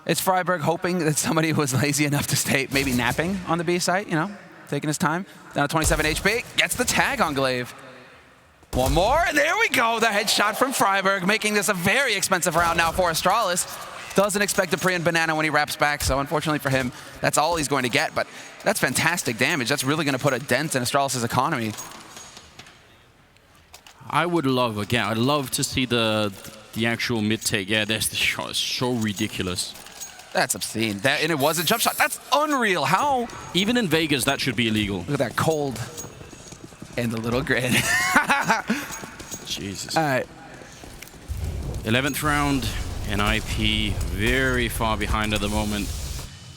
it's friberg hoping that somebody was lazy enough to stay maybe napping on the B site, you know, taking his time. Down to 27 HP, gets the tag on glaive. One more, and there we go. The headshot from friberg, making this a very expensive round now for Astralis. Doesn't expect dupreeh and banana when he wraps back, so unfortunately for him, that's all he's going to get, but that's fantastic damage. That's really going to put a dent in Astralis' economy. I would love, again, I'd love to see the actual mid-take. Yeah, there's the shot. It's so ridiculous. That's obscene. And it was a jump shot. That's unreal. How? Even in Vegas, that should be illegal. Look at that cold and the little grin. Jesus. All right. 11th round. NIP very far behind at the moment.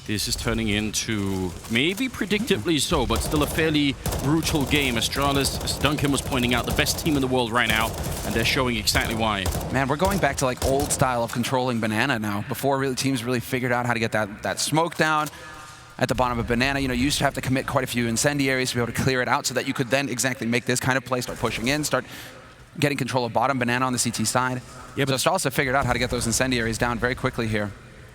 This is turning into, maybe predictably so, but still a fairly brutal game. Astralis, as Duncan was pointing out, the best team in the world right now, and they're showing exactly why. Man, we're going back to like old style of controlling banana now, before really teams really figured out how to get that smoke down at the bottom of banana. You know, you used to have to commit quite a few incendiaries to be able to clear it out so that you could then exactly make this kind of play, start pushing in, start getting control of bottom, Banana on the CT side. Yeah, but so Astralis have figured out how to get those incendiaries down very quickly here.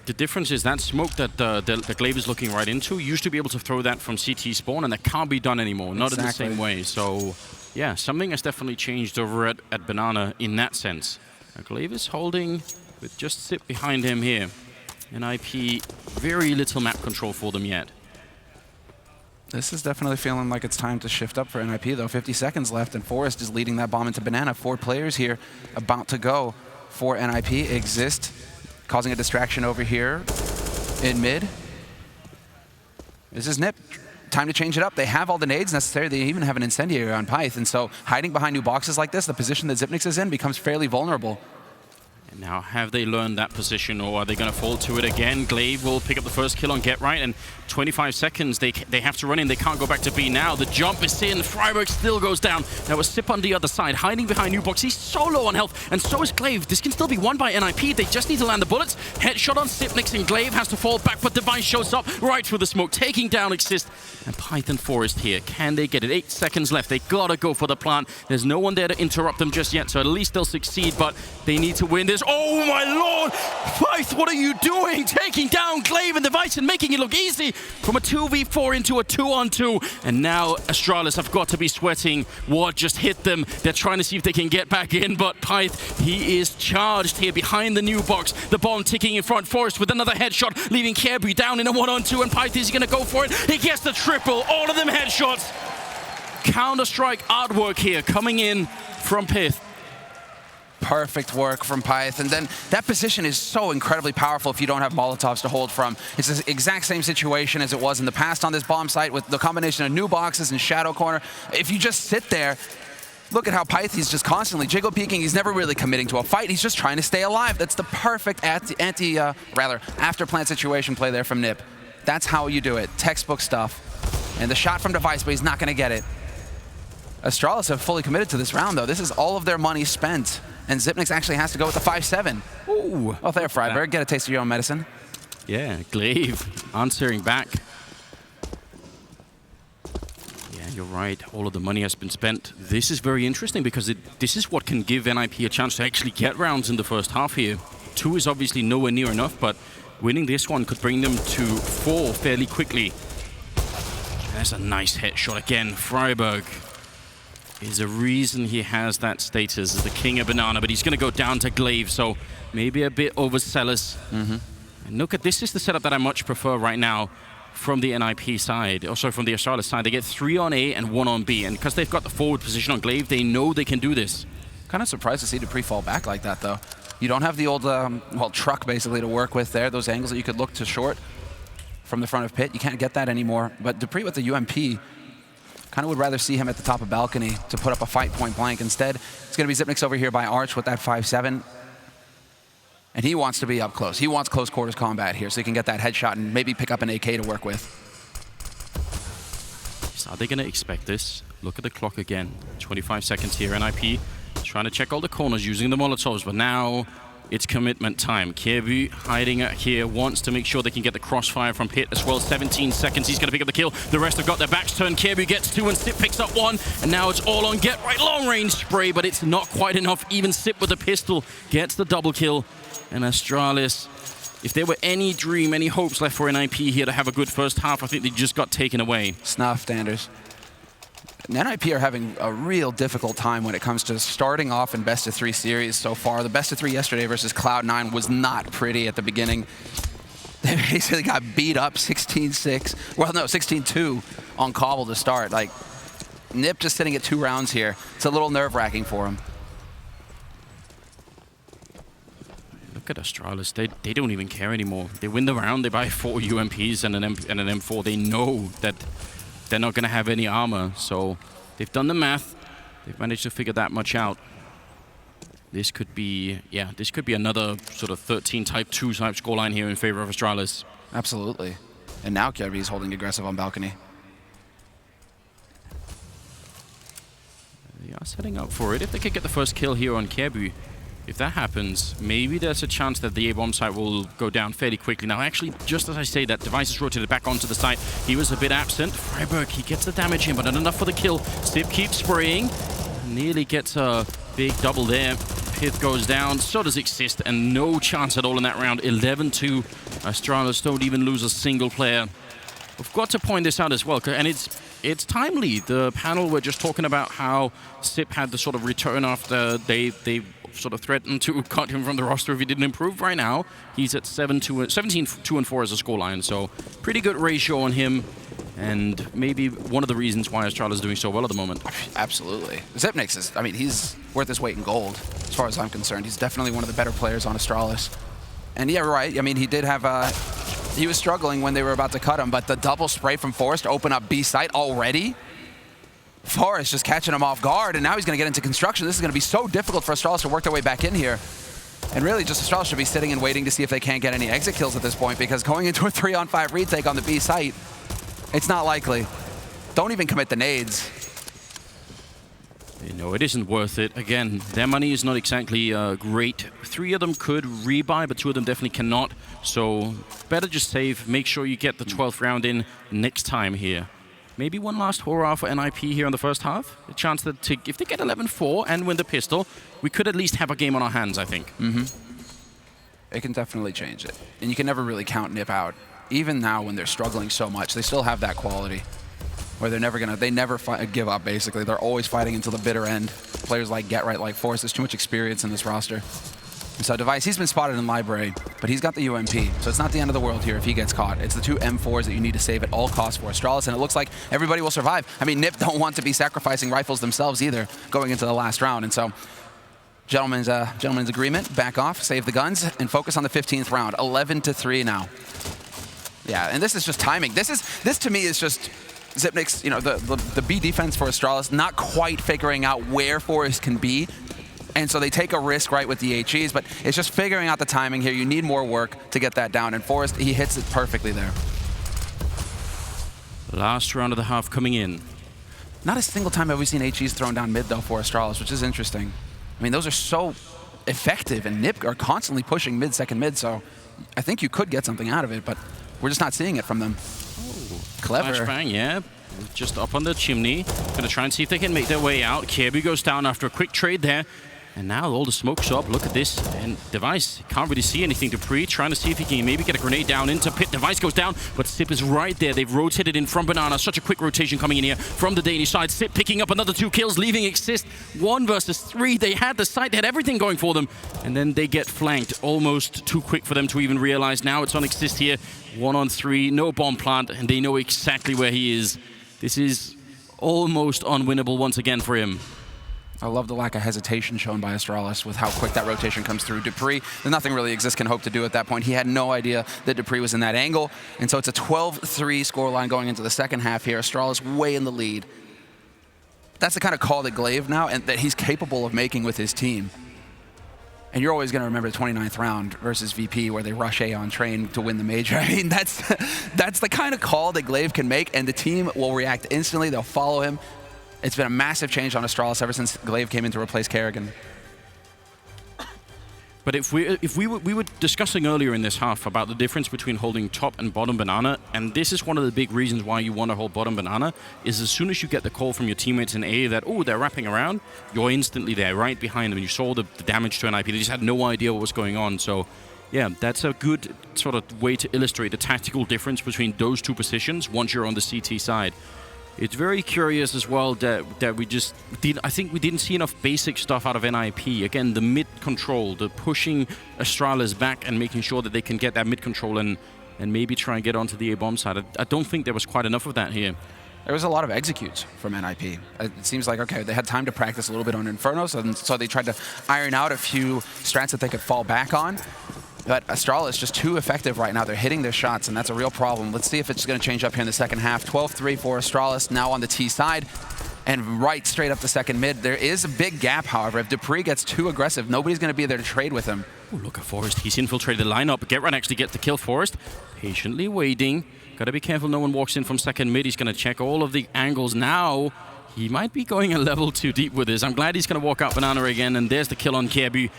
The difference is that smoke that the Glaive is looking right into, used to be able to throw that from CT spawn, and that can't be done anymore, not in the same way. So, yeah, something has definitely changed over at Banana in that sense. Glaive is holding with just Sip behind him here. NIP, very little map control for them yet. This is definitely feeling like it's time to shift up for NIP, though. 50 seconds left, and Forest is leading that bomb into Banana. 4 players here about to go for NIP. Exist, causing a distraction over here in mid. This is Nip. Time to change it up. They have all the nades necessary. They even have an incendiary on Pyth, and so hiding behind new boxes like this, the position that Xyp9x is in becomes fairly vulnerable. And now, have they learned that position, or are they going to fall to it again? Glaive will pick up the first kill on Get Right, and 25 seconds, they have to run in. They can't go back to B now. The jump is in. Freiburg still goes down. Now a Sip on the other side, hiding behind new box. He's so low on health, and so is Glaive. This can still be won by NIP. They just need to land the bullets. Headshot on Xyp9x, and Glaive has to fall back, but Device shows up right through the smoke, taking down Exist. And Python Forest here. Can they get it? 8 seconds left. They gotta go for the plant. There's no one there to interrupt them just yet, so at least they'll succeed, but they need to win this. Oh my lord! Pyth, what are you doing? Taking down Glaive and Device and making it look easy from a 2v4 into a 2-on-2. And now Astralis have got to be sweating what just hit them. They're trying to see if they can get back in, but Pyth, he is charged here behind the new box. The bomb ticking in front. Forest with another headshot, leaving Kjaerbye down in a 1-on-2, and Pyth is going to go for it. He gets the triple. All of them headshots. Counter-Strike artwork here coming in from Pyth. Perfect work from Pyth, and then that position is so incredibly powerful if you don't have Molotovs to hold from. It's the exact same situation as it was in the past on this bomb site with the combination of new boxes and shadow corner. If you just sit there, look at how Pyth, he's just constantly jiggle peeking. He's never really committing to a fight. He's just trying to stay alive. That's the perfect after plant situation play there from Nip. That's how you do it. Textbook stuff. And the shot from Device, but he's not going to get it. Astralis have fully committed to this round, though. This is all of their money spent. And Xyp9x actually has to go with the 5-7. Ooh. Oh, there, Freiburg. Get a taste of your own medicine. Yeah, Glaive answering back. Yeah, you're right. All of the money has been spent. This is very interesting because this is what can give NIP a chance to actually get rounds in the first half here. 2 is obviously nowhere near enough, but winning this one could bring them to 4 fairly quickly. There's a nice headshot again. Freiburg is a reason he has that status as the king of Banana, but he's going to go down to Glaive, so maybe a bit overzealous. And look at this is the setup that I much prefer right now from the NIP side, also from the Astralis side. They get 3 on A and 1 on B, and because they've got the forward position on Glaive, they know they can do this. Kind of surprised to see Dupree fall back like that, though. You don't have the old, truck basically to work with there, those angles that you could look to short from the front of pit. You can't get that anymore, but Dupree with the UMP, kind of would rather see him at the top of balcony to put up a fight point blank. Instead, it's going to be Xyp9x over here by Arch with that 5-7. And he wants to be up close. He wants close quarters combat here so he can get that headshot and maybe pick up an AK to work with. So are they going to expect this? Look at the clock again. 25 seconds here. NIP trying to check all the corners using the Molotovs, but now it's commitment time. Kjaerbye hiding out here, wants to make sure they can get the crossfire from Pit as well. 17 seconds, he's going to pick up the kill. The rest have got their backs turned. Kjaerbye gets 2 and Sip picks up 1. And now it's all on Get Right. Long range spray, but it's not quite enough. Even Sip with a pistol gets the double kill. And Astralis, if there were any dream, any hopes left for NIP here to have a good first half, I think they just got taken away. Snuffed, Anders. NIP are having a real difficult time when it comes to starting off in best-of-3 series so far. The best-of-3 yesterday versus Cloud9 was not pretty at the beginning. They basically got beat up 16-6. Well, no, 16-2 on Cobble to start. Like, Nip just sitting at 2 rounds here. It's a little nerve-wracking for him. Look at Astralis. They don't even care anymore. They win the round, they buy 4 UMPs and an M4. They know that they're not going to have any armor, so they've done the math. They've managed to figure that much out. This could be, yeah, this could be another sort of 13 type 2 type scoreline here in favor of Astralis. Absolutely. And now Kjaerbye is holding aggressive on balcony. They are setting up for it. If they could get the first kill here on Kjaerbye, if that happens, maybe there's a chance that the A-bomb site will go down fairly quickly. Now, actually, just as I say that, Device is rotated back onto the site. He was a bit absent. Freiburg, he gets the damage in, but not enough for the kill. Sip keeps spraying. nearly gets a big double there. Pith goes down, so does Exist, and no chance at all in that round. 11-2. Astralis don't even lose a single player. We've got to point this out as well, and it's timely. The panel were just talking about how Sip had the sort of return after they sort of threatened to cut him from the roster if he didn't improve. Right now, he's at 17-2-4 as a scoreline, so pretty good ratio on him, and maybe one of the reasons why Astralis is doing so well at the moment. Absolutely. Zipnix is, I mean, he's worth his weight in gold, as far as I'm concerned. He's definitely one of the better players on Astralis. And yeah, right, I mean, he did have he was struggling when they were about to cut him, but the double spray from Forrest to open up B site already? Forrest just catching him off guard, and now he's going to get into construction. This is going to be so difficult for Astralis to work their way back in here. And really, just Astralis should be sitting and waiting to see if they can't get any exit kills at this point, because going into a 3-on-5 retake on the B site, it's not likely. Don't even commit the nades. You know, it isn't worth it. Again, their money is not exactly great. 3 of them could rebuy, but 2 of them definitely cannot. So better just save. Make sure you get the 12th round in next time here. Maybe one last hurrah for NIP here in the first half. A chance that if they get 11-4 and win the pistol, we could at least have a game on our hands, I think. It can definitely change it. And you can never really count NIP out. Even now when they're struggling so much, they still have that quality where they never give up, basically. They're always fighting until the bitter end. Players like GetRight, like Forrest, there's too much experience in this roster. And so Device, he's been spotted in Library, but he's got the UMP, so it's not the end of the world here if he gets caught. It's the 2 M4s that you need to save at all costs for Astralis, and it looks like everybody will survive. I mean, NIP don't want to be sacrificing rifles themselves either going into the last round, and so gentleman's agreement, back off, save the guns, and focus on the 15th round. 11-3 now. Yeah, and this is just timing. This to me is just Zipnix, you know, the B defense for Astralis, not quite figuring out where Forrest can be. And so they take a risk, right, with the HEs, but it's just figuring out the timing here. You need more work to get that down. And Forrest, he hits it perfectly there. Last round of the half coming in. Not a single time have we seen HEs thrown down mid, though, for Astralis, which is interesting. I mean, those are so effective, and NIP are constantly pushing mid, second mid, so I think you could get something out of it, but we're just not seeing it from them. Oh, clever. Flashbang, yeah. Just up on the chimney. Gonna try and see if they can make their way out. Kirby goes down after a quick trade there. And now all the smoke's up. Look at this. And Device can't really see anything. Dupree trying to see if he can maybe get a grenade down into Pit. Device goes down, but Sip is right there. They've rotated in from Banana. Such a quick rotation coming in here from the Danish side. Sip picking up another 2 kills, leaving Exist 1 versus 3. They had the site, they had everything going for them. And then they get flanked. Almost too quick for them to even realize. Now it's on Exist here. 1-on-3, no bomb plant, and they know exactly where he is. This is almost unwinnable once again for him. I love the lack of hesitation shown by Astralis with how quick that rotation comes through. Dupree, there's nothing really Exist can hope to do at that point. He had no idea that Dupree was in that angle, and so it's a 12-3 scoreline going into the second half here. Astralis way in the lead. That's the kind of call that Glaive now, and that he's capable of making with his team. And you're always going to remember the 29th round versus VP where they rush A on train to win the major. I mean, that's the kind of call that Glaive can make, and the team will react instantly. They'll follow him. It's been a massive change on Astralis ever since Glaive came in to replace Kerrigan. But if we were discussing earlier in this half about the difference between holding top and bottom Banana, and this is one of the big reasons why you want to hold bottom Banana, is as soon as you get the call from your teammates in A that, oh, they're wrapping around, you're instantly there, right behind them. You saw the damage to NIP. They just had no idea what was going on. So, yeah, that's a good sort of way to illustrate the tactical difference between those 2 positions once you're on the CT side. It's very curious as well that we just I think we didn't see enough basic stuff out of NIP. Again, the mid control, the pushing Astralis back and making sure that they can get that mid control and maybe try and get onto the A-bomb side. I don't think there was quite enough of that here. There was a lot of executes from NIP. It seems like, okay, they had time to practice a little bit on Inferno, so they tried to iron out a few strats that they could fall back on. But Astralis is just too effective right now. They're hitting their shots, and that's a real problem. Let's see if it's going to change up here in the second half. 12-3 for Astralis, now on the T side. And right straight up the second mid. There is a big gap, however. If Dupree gets too aggressive, nobody's going to be there to trade with him. Ooh, look at Forrest. He's infiltrated the lineup. GetRight actually gets the kill. Forrest patiently waiting. Got to be careful no one walks in from second mid. He's going to check all of the angles now. He might be going a level too deep with this. I'm glad he's going to walk out Banana again, and there's the kill on Kirby.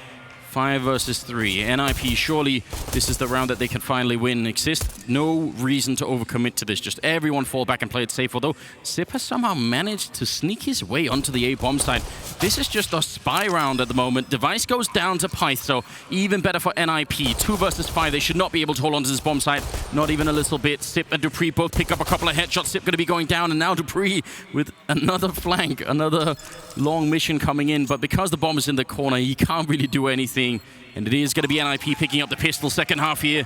5 versus 3. NIP, surely this is the round that they can finally win. Exist, no reason to overcommit to this. Just everyone fall back and play it safe. Although Sip has somehow managed to sneak his way onto the A bomb side. This is just a spy round at the moment. Device goes down to Pyth, so even better for NIP. 2 versus 5, they should not be able to hold on to this bomb side. Not even a little bit. Sip and Dupree both pick up a couple of headshots. Sip going to be going down, and now Dupree with another flank, another long mission coming in. But because the bomb is in the corner, he can't really do anything. And it is going to be NIP picking up the pistol second half here,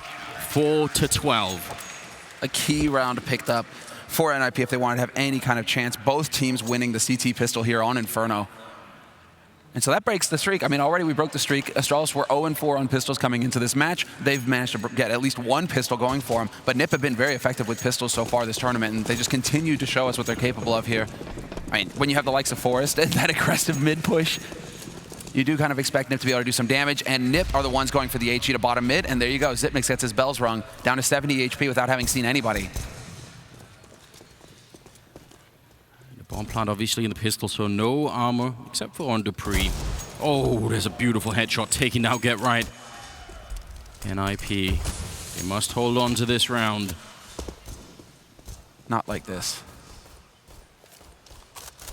4-12. A key round picked up for NIP if they wanted to have any kind of chance. Both teams winning the CT pistol here on Inferno. And so that breaks the streak. I mean, already we broke the streak. Astralis were 0-4 on pistols coming into this match. They've managed to get at least one pistol going for them. But NIP have been very effective with pistols so far this tournament, and they just continue to show us what they're capable of here. I mean, when you have the likes of Forrest and that aggressive mid push, you do kind of expect NIP to be able to do some damage, and NIP are the ones going for the HE to bottom mid, and there you go. Zipnix gets his bells rung, down to 70 HP without having seen anybody. The bomb plant obviously in the pistol, so no armor except for on Dupree. Oh, there's a beautiful headshot taking out Get Right. NIP, they must hold on to this round. Not like this.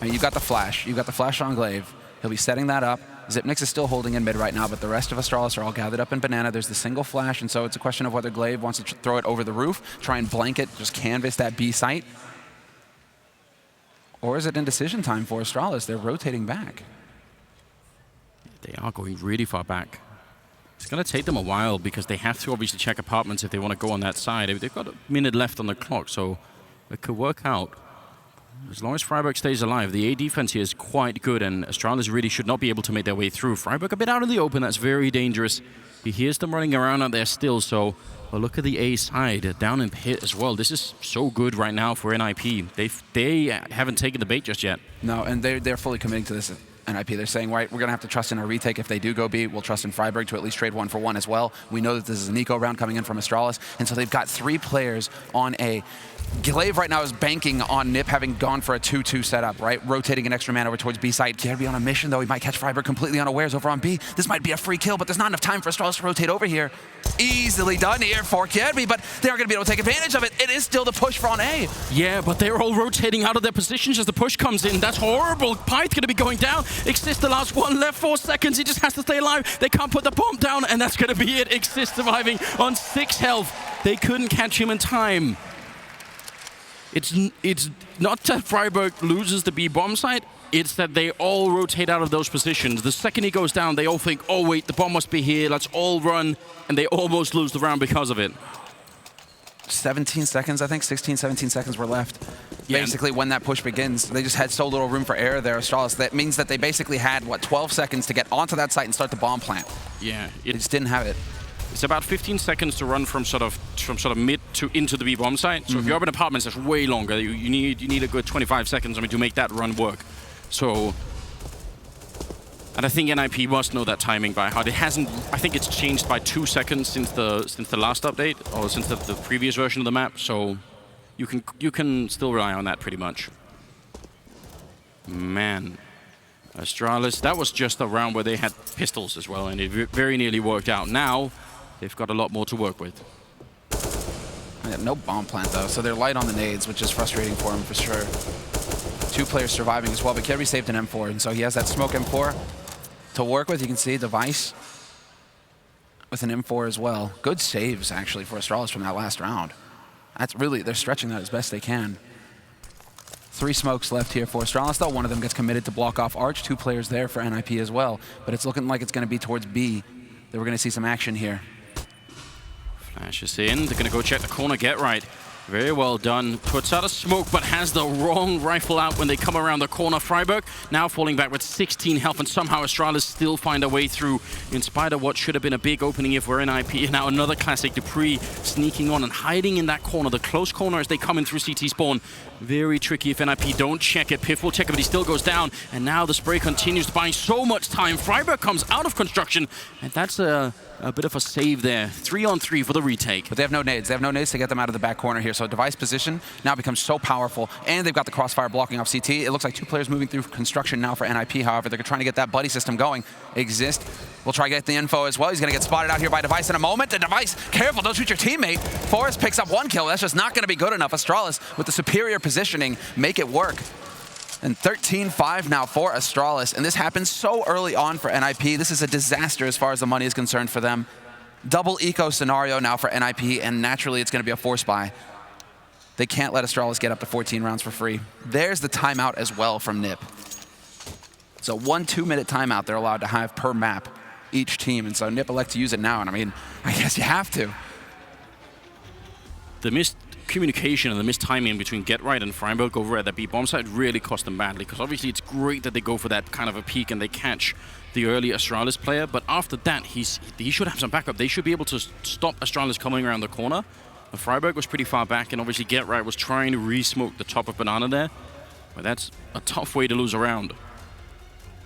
I mean, you've got the flash. You've got the flash on Glaive. He'll be setting that up. Zipnix is still holding in mid right now, but the rest of Astralis are all gathered up in Banana. There's the single flash, and so it's a question of whether Glaive wants to throw it over the roof, try and blanket, just canvas that B site. Or is it indecision time for Astralis? They're rotating back. They are going really far back. It's going to take them a while because they have to obviously check apartments if they want to go on that side. They've got a minute left on the clock, so it could work out. As long as Freiburg stays alive, the A defense here is quite good, and Astralis really should not be able to make their way through. Freiburg a bit out in the open, that's very dangerous. He hears them running around out there still, so well, look at the A side, down in pit as well. This is so good right now for NIP. They haven't taken the bait just yet. No, and they're fully committing to this. NIP, they're saying, right, we're going to have to trust in our retake. If they do go B, we'll trust in Freiburg to at least trade 1-for-1 as well. We know that this is an eco round coming in from Astralis, and so they've got 3 players on A. Glaive right now is banking on NIP having gone for a 2-2 setup, right? Rotating an extra man over towards B side. Kierby on a mission, though. He might catch Freiburg completely unawares over on B. This might be a free kill, but there's not enough time for Astralis to rotate over here. Easily done here for Kierby, but they're going to be able to take advantage of it. It is still the push for on A. Yeah, but they're all rotating out of their positions as the push comes in. That's horrible. Pyth going to be going down. Exist the last one left, 4 seconds. He just has to stay alive. They can't put the bomb down, and that's going to be it. Exist surviving on 6 health. They couldn't catch him in time. It's not that Freiburg loses the B bomb site, it's that they all rotate out of those positions. The second he goes down, they all think, oh wait, the bomb must be here, let's all run, and they almost lose the round because of it. 17 seconds, I think, 16, 17 seconds were left. Yeah. Basically, when that push begins, they just had so little room for error there, Astralis. That means that they basically had, what, 12 seconds to get onto that site and start the bomb plant. Yeah. They just didn't have it. It's about 15 seconds to run from sort of mid to into the B bomb site. So if you're up in apartments, that's way longer. You need a good 25 seconds, I mean, to make that run work. So, and I think NIP must know that timing by heart. It hasn't. I think it's changed by 2 seconds since the last update, or since the previous version of the map. So you can still rely on that pretty much. Man. Astralis, that was just a round where they had pistols as well, and it very nearly worked out. Now, they've got a lot more to work with. Yeah, no bomb plant, though, so they're light on the nades, which is frustrating for them, for sure. 2 players surviving as well, but Kierby saved an M4, and so he has that smoke M4 to work with. You can see Device with an M4 as well. Good saves, actually, for Astralis from that last round. That's really, they're stretching that as best they can. 3 smokes left here for Astralis, though. One of them gets committed to block off Arch. 2 players there for NIP as well. But it's looking like it's going to be towards B that we're going to see some action here. Flashes in. They're going to go check the corner. Get right. Very well done. Puts out a smoke, but has the wrong rifle out when they come around the corner. Freiburg now falling back with 16 health, and somehow Astralis still find a way through in spite of what should have been a big opening here for NIP. And now another classic, Dupree sneaking on and hiding in that corner, the close corner as they come in through CT spawn. Very tricky if NIP don't check it. Piff will check it, but he still goes down. And now the spray continues, buying so much time. Freiburg comes out of construction, and that's a bit of a save there. 3-on-3 for the retake. But they have no nades. They have no nades to get them out of the back corner here. here. So device position now becomes so powerful, and they've got the crossfire blocking off CT. It looks like 2 players moving through construction now for NIP. However, they're trying to get that buddy system going. Exist will try to get the info as well. He's going to get spotted out here by Device in a moment. And Device, careful, don't shoot your teammate. Forrest picks up 1 kill. That's just not going to be good enough. Astralis with the superior positioning make it work. And 13-5 now for Astralis. And this happens so early on for NIP. This is a disaster as far as the money is concerned for them. Double eco scenario now for NIP, and naturally it's going to be a force buy. They can't let Astralis get up to 14 rounds for free. There's the timeout as well from NIP. So 1 2-minute timeout they're allowed to have per map, each team. And so NIP elect to use it now, and I mean, I guess you have to. The missed communication and the mistiming between GetRight and Freiburg over at the B bomb site really cost them badly, because obviously it's great that they go for that kind of a peak and they catch the early Astralis player, but after that he should have some backup. They should be able to stop Astralis coming around the corner. Freiburg was pretty far back, and obviously GetRight was trying to re-smoke the top of Banana there, but that's a tough way to lose a round.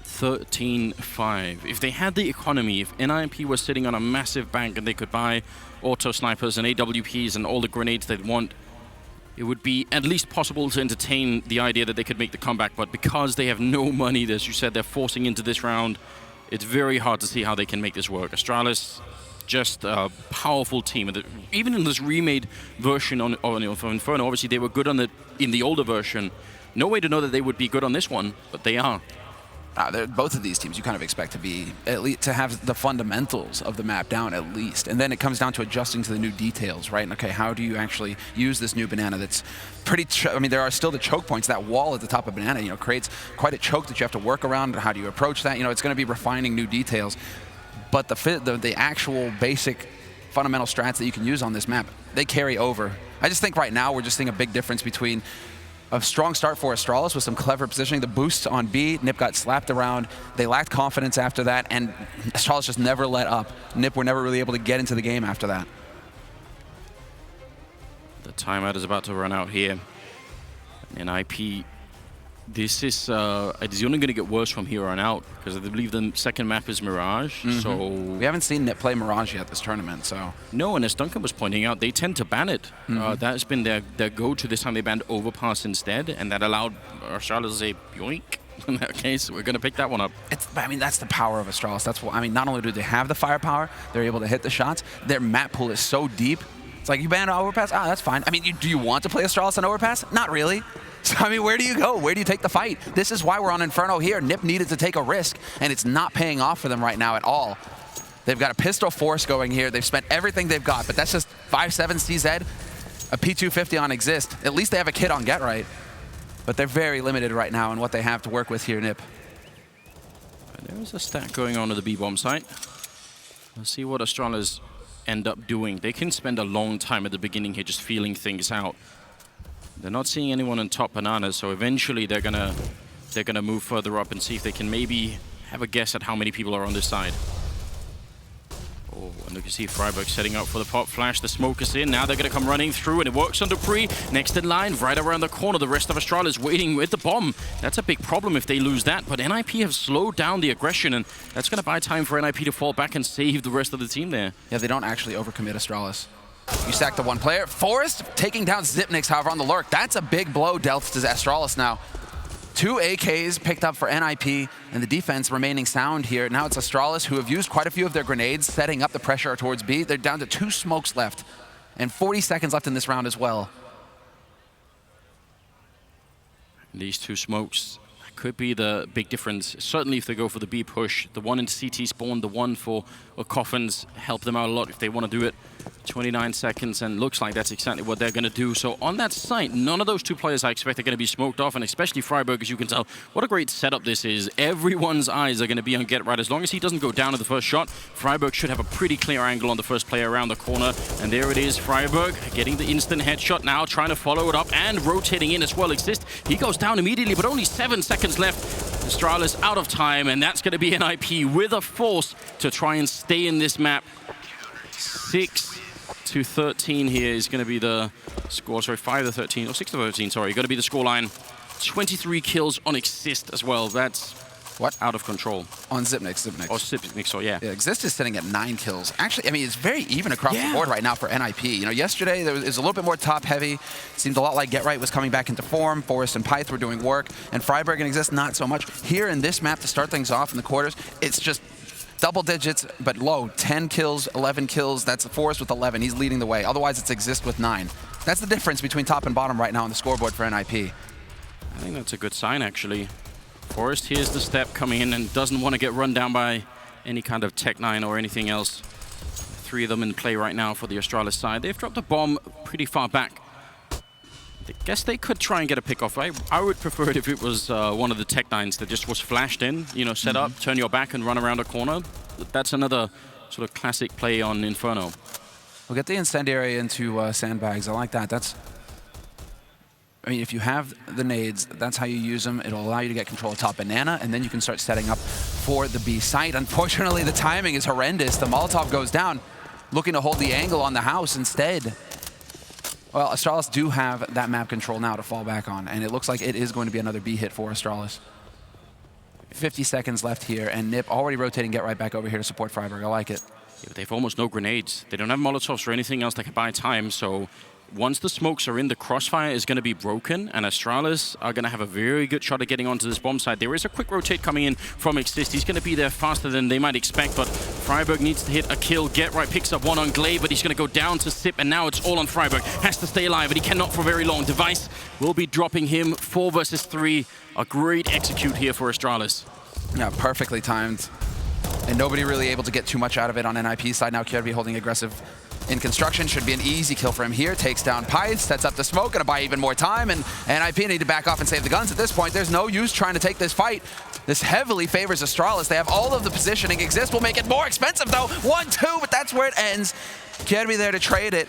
13-5. If they had the economy, if NIP was sitting on a massive bank and they could buy auto snipers and AWPs and all the grenades they'd want, it would be at least possible to entertain the idea that they could make the comeback. But because they have no money, as you said, they're forcing into this round, it's very hard to see how they can make this work. Astralis, just a powerful team. Even in this remade version of Inferno, obviously they were good on in the older version. No way to know that they would be good on this one, but they are. Both of these teams you kind of expect to be, at least to have the fundamentals of the map down at least. And then it comes down to adjusting to the new details, right? And okay, how do you actually use this new Banana that's pretty, I mean, there are still the choke points. That wall at the top of Banana, you know, creates quite a choke that you have to work around. How do you approach that? You know, it's going to be refining new details. But the actual basic fundamental strats that you can use on this map, they carry over. I just think right now we're just seeing a big difference between a strong start for Astralis with some clever positioning. The boost on B, NIP got slapped around. They lacked confidence after that, and Astralis just never let up. NIP were never really able to get into the game after that. The timeout is about to run out here. And IP, this is it's only going to get worse from here on out, because I believe the second map is Mirage. So we haven't seen NIP play Mirage yet this tournament. So no, and as Duncan was pointing out, they tend to ban it. That's been their go-to. This time they banned Overpass instead, and that allowed Astralis to say yoink. In that case, we're going to pick that one up. I mean, that's the power of Astralis. That's what I mean. Not only do they have the firepower, they're able to hit the shots. Their map pool is so deep. It's like, you ban Overpass? Ah, that's fine. I mean, do you want to play Astralis on Overpass? Not really. So, I mean, where do you go? Where do you take the fight? This is why we're on Inferno here. NIP needed to take a risk, and it's not paying off for them right now at all. They've got a pistol force going here. They've spent everything they've got, but that's just 5.7 CZ, a P250 on Exist. At least they have a kit on GetRight, but they're very limited right now in what they have to work with here, NIP. There's a stack going on at the B-bomb site. Let's see what Astralis end up doing. They can spend a long time at the beginning here just feeling things out. They're not seeing anyone on top Banana, so eventually they're gonna move further up and see if they can maybe have a guess at how many people are on this side. Oh, and you can see Freiburg setting up for the pop flash. The smoke is in. Now they're going to come running through, and it works on Dupree. Next in line, right around the corner. The rest of Astralis waiting with the bomb. That's a big problem if they lose that, but NIP have slowed down the aggression, and that's going to buy time for NIP to fall back and save the rest of the team there. Yeah, they don't actually overcommit Astralis. You sack the one player. Forrest taking down Zipnix, however, on the lurk. That's a big blow dealt to Astralis now. 2 AKs picked up for NIP, and the defense remaining sound here. Now it's Astralis, who have used quite a few of their grenades, setting up the pressure towards B. They're down to 2 smokes left, and 40 seconds left in this round as well. These 2 smokes could be the big difference. Certainly if they go for the B push. The one in CT spawn, the one for Coffins help them out a lot if they want to do it. 29 seconds, and looks like that's exactly what they're going to do. So on that site, none of those 2 players I expect are going to be smoked off, and especially Freiburg, as you can tell. What a great setup this is. Everyone's eyes are going to be on GetRight. As long as he doesn't go down at the first shot, Freiburg should have a pretty clear angle on the first player around the corner. And there it is, Freiburg getting the instant headshot now, trying to follow it up and rotating in as well. Exist. He goes down immediately, but only 7 seconds left. Astralis out of time, and that's going to be NIP with a force to try and stay in this map. 6-13 here is going to be the score. Sorry, 5-13, or 6-13, sorry. Going to be the scoreline. 23 kills on Exist as well. That's What? Out of control. On Zipnix. Or Zipnix, so yeah. Exist is sitting at 9 kills. Actually, I mean, it's very even across the board right now for NIP. You know, yesterday it was a little bit more top heavy. Seemed a lot like Get Right was coming back into form. Forest and Pyth were doing work. And Freiburg and Exist, not so much. Here in this map, to start things off in the quarters, it's just double digits, but low. 10 kills, 11 kills. That's Forest with 11. He's leading the way. Otherwise, it's Exist with 9. That's the difference between top and bottom right now on the scoreboard for NIP. I think that's a good sign, actually. Forest hears the step coming in and doesn't want to get run down by any kind of Tech-9 or anything else. 3 of them in play right now for the Astralis side. They've dropped a bomb pretty far back. I guess they could try and get a pick off. I would prefer it if it was one of the Tech-9s that just was flashed in, you know, set up, turn your back and run around a corner. That's another sort of classic play on Inferno. We'll get the incendiary into sandbags. I like that. I mean, if you have the nades, that's how you use them. It'll allow you to get control of top banana, and then you can start setting up for the B site. Unfortunately, the timing is horrendous. The Molotov goes down, looking to hold the angle on the house instead. Well, Astralis do have that map control now to fall back on, and it looks like it is going to be another B hit for Astralis. 50 seconds left here, and Nip already rotating Get Right back over here to support Freiburg. I like it. Yeah, but they have almost no grenades. They don't have Molotovs or anything else that can buy time, so once the smokes are in, the crossfire is going to be broken, and Astralis are going to have a very good shot at getting onto this bomb site. There is a quick rotate coming in from Exist. He's going to be there faster than they might expect, but Freiburg needs to hit a kill. Get Right picks up one on Glaive, but he's going to go down to Sip, and now it's all on Freiburg. Has to stay alive, but he cannot for very long. Device will be dropping him. 4 versus 3. A great execute here for Astralis. Yeah, perfectly timed. And nobody really able to get too much out of it on NIP's side. Now Kjærby holding aggressive in construction. Should be an easy kill for him here. Takes down Pyth, sets up the smoke, gonna buy even more time, and NIP need to back off and save the guns. At this point, there's no use trying to take this fight. This heavily favors Astralis. They have all of the positioning. Exist will make it more expensive though. 1-2, but that's where it ends. Kjærby there to trade it.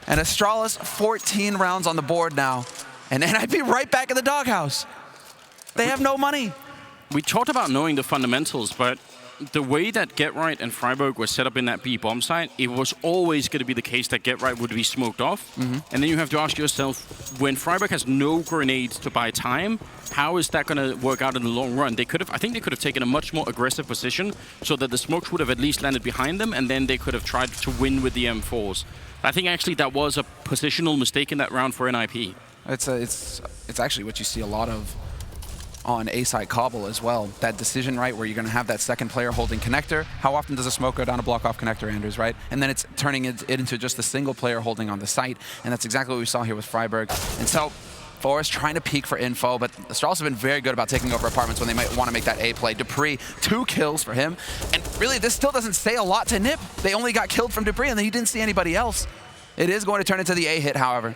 And Astralis 14 rounds on the board now. And NIP right back in the doghouse. They have no money. We talked about knowing the fundamentals, but the way that Get Right and Freiburg were set up in that B bomb site, it was always going to be the case that Get Right would be smoked off. And then you have to ask yourself, when Freiburg has no grenades to buy time, how is that going to work out in the long run? They could have, I think they could have taken a much more aggressive position so that the smokes would have at least landed behind them, and then they could have tried to win with the M4s. I think actually that was a positional mistake in that round for NIP. It's actually what you see a lot of on A-side Cobble as well. That decision, right, where you're going to have that second player holding connector. How often does a smoke go down a block off connector, Anders, right? And then it's turning it into just a single player holding on the site. And that's exactly what we saw here with Freiburg. And so Forest trying to peek for info, but Astralis have been very good about taking over apartments when they might want to make that A play. Dupree, 2 kills for him. And really, this still doesn't say a lot to Nip. They only got killed from Dupree, and then he didn't see anybody else. It is going to turn into the A hit, however.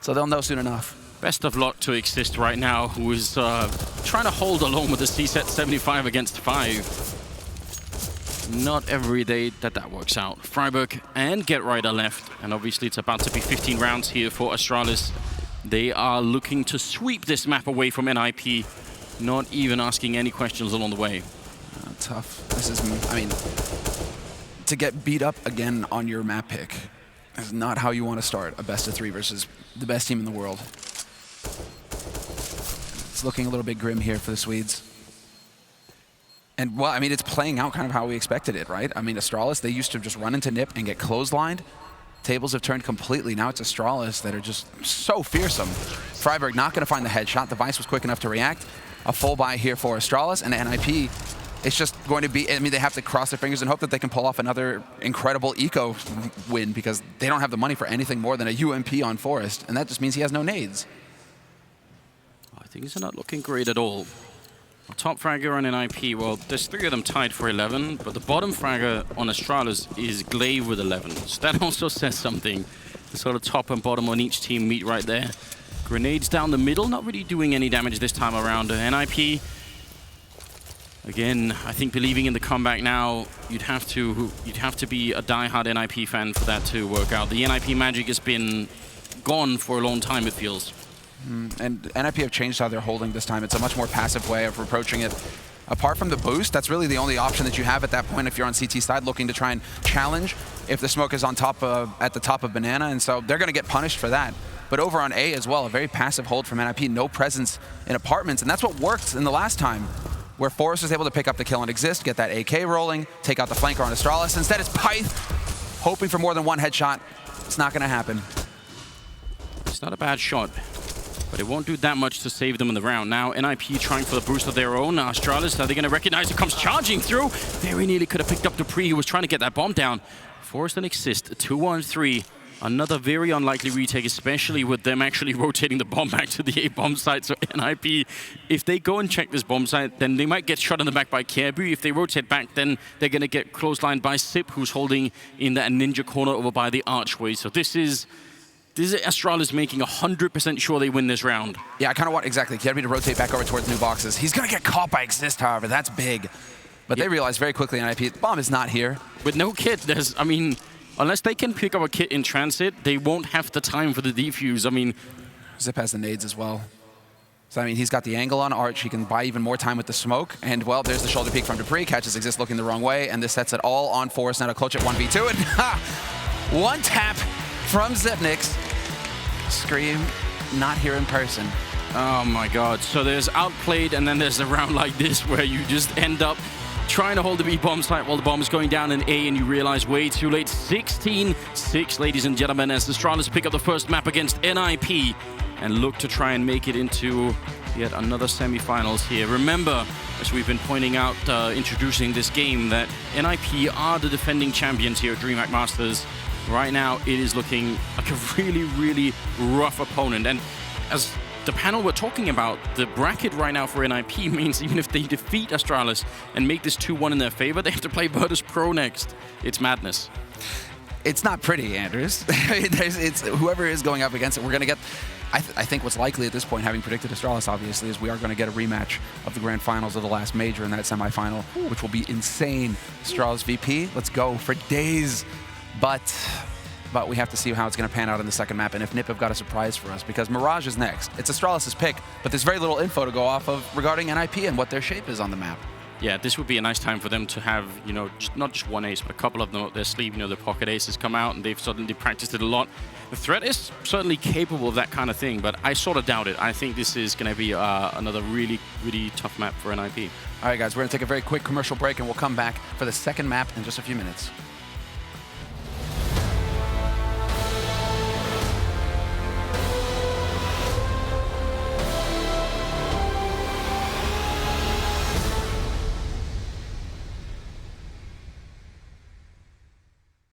So they'll know soon enough. Best of luck to Exist right now, who is trying to hold along with the C-set 75 against 5. Not every day that works out. Freiburg and Get Right are left, and obviously it's about to be 15 rounds here for Astralis. They are looking to sweep this map away from NIP, not even asking any questions along the way. Tough. This is, I mean, to get beat up again on your map pick is not how you want to start a best of 3 versus the best team in the world. It's looking a little bit grim here for the Swedes. And, well, I mean, it's playing out kind of how we expected it, right? I mean, Astralis, they used to just run into Nip and get clotheslined. Tables have turned completely. Now it's Astralis that are just so fearsome. Freiburg not going to find the headshot. Device was quick enough to react. A full buy here for Astralis, and NIP, it's just going to be, I mean, they have to cross their fingers and hope that they can pull off another incredible eco win, because they don't have the money for anything more than a UMP on Forest, and that just means he has no nades. Things are not looking great at all. Top fragger on NIP, well, there's 3 of them tied for 11, but the bottom fragger on Astralis is Glaive with 11. So that also says something. The sort of top and bottom on each team meet right there. Grenades down the middle, not really doing any damage this time around. NIP, again, I think believing in the comeback now, you'd have to be a diehard NIP fan for that to work out. The NIP magic has been gone for a long time, it feels. And NIP have changed how they're holding this time. It's a much more passive way of approaching it. Apart from the boost, that's really the only option that you have at that point if you're on CT side looking to try and challenge if the smoke is on top at the top of Banana, and so they're going to get punished for that. But over on A as well, a very passive hold from NIP, no presence in apartments, and that's what worked in the last time, where Forrest is able to pick up the kill and exist, get that AK rolling, take out the flanker on Astralis. Instead, it's Pyth hoping for more than one headshot. It's not going to happen. It's not a bad shot, but it won't do that much to save them in the round. Now, NIP trying for the boost of their own. Astralis, are they going to recognize it? Comes charging through. Very nearly could have picked up Dupree, who was trying to get that bomb down. Forrest and Exist, 2-on-3. Another very unlikely retake, especially with them actually rotating the bomb back to the A bomb site. So NIP, if they go and check this bomb site, then they might get shot in the back by Kerbu. If they rotate back, then they're going to get clotheslined by Sip, who's holding in that ninja corner over by the archway. So this is Astralis making 100% sure they win this round. Yeah, I kind of want, exactly, Kerbu to rotate back over towards new boxes. He's going to get caught by Exist, however. That's big. But they realize very quickly, NIP, the bomb is not here. With no kit, I mean, unless they can pick up a kit in transit, they won't have the time for the defuse. I mean, Zip has the nades as well. So, I mean, he's got the angle on Arch. He can buy even more time with the smoke. And, well, there's the shoulder peek from Dupree. Catches Exist looking the wrong way. And this sets it all on Forrest. Now to clutch at 1v2. And one tap from Zipnix. Scream, not here in person. Oh, my God. So there's outplayed, and then there's a round like this where you just end up trying to hold the B bomb site while the bomb is going down in A, and you realize way too late. 16-6, ladies and gentlemen, as the Astralis pick up the first map against NIP and look to try and make it into yet another semifinals here. Remember, as we've been pointing out, introducing this game, that NIP are the defending champions here at DreamHack Masters. Right now, it is looking like a really, really rough opponent. And as the panel we're talking about, the bracket right now for NIP means even if they defeat Astralis and make this 2-1 in their favor, they have to play Virtus Pro next. It's madness. It's not pretty, Anders. It's whoever is going up against it, we're going to get... I think what's likely at this point, having predicted Astralis, obviously, is we are going to get a rematch of the grand finals of the last major in that semifinal, which will be insane. Astralis VP, let's go for days. But we have to see how it's going to pan out in the second map, and if NIP have got a surprise for us, because Mirage is next. It's Astralis' pick, but there's very little info to go off of regarding NIP and what their shape is on the map. Yeah, this would be a nice time for them to have, you know, not just one ace, but a couple of them up their sleeve. You know, the pocket aces come out, and they've certainly practiced it a lot. The threat is certainly capable of that kind of thing, but I sort of doubt it. I think this is going to be another really, really tough map for NIP. All right, guys, we're going to take a very quick commercial break, and we'll come back for the second map in just a few minutes.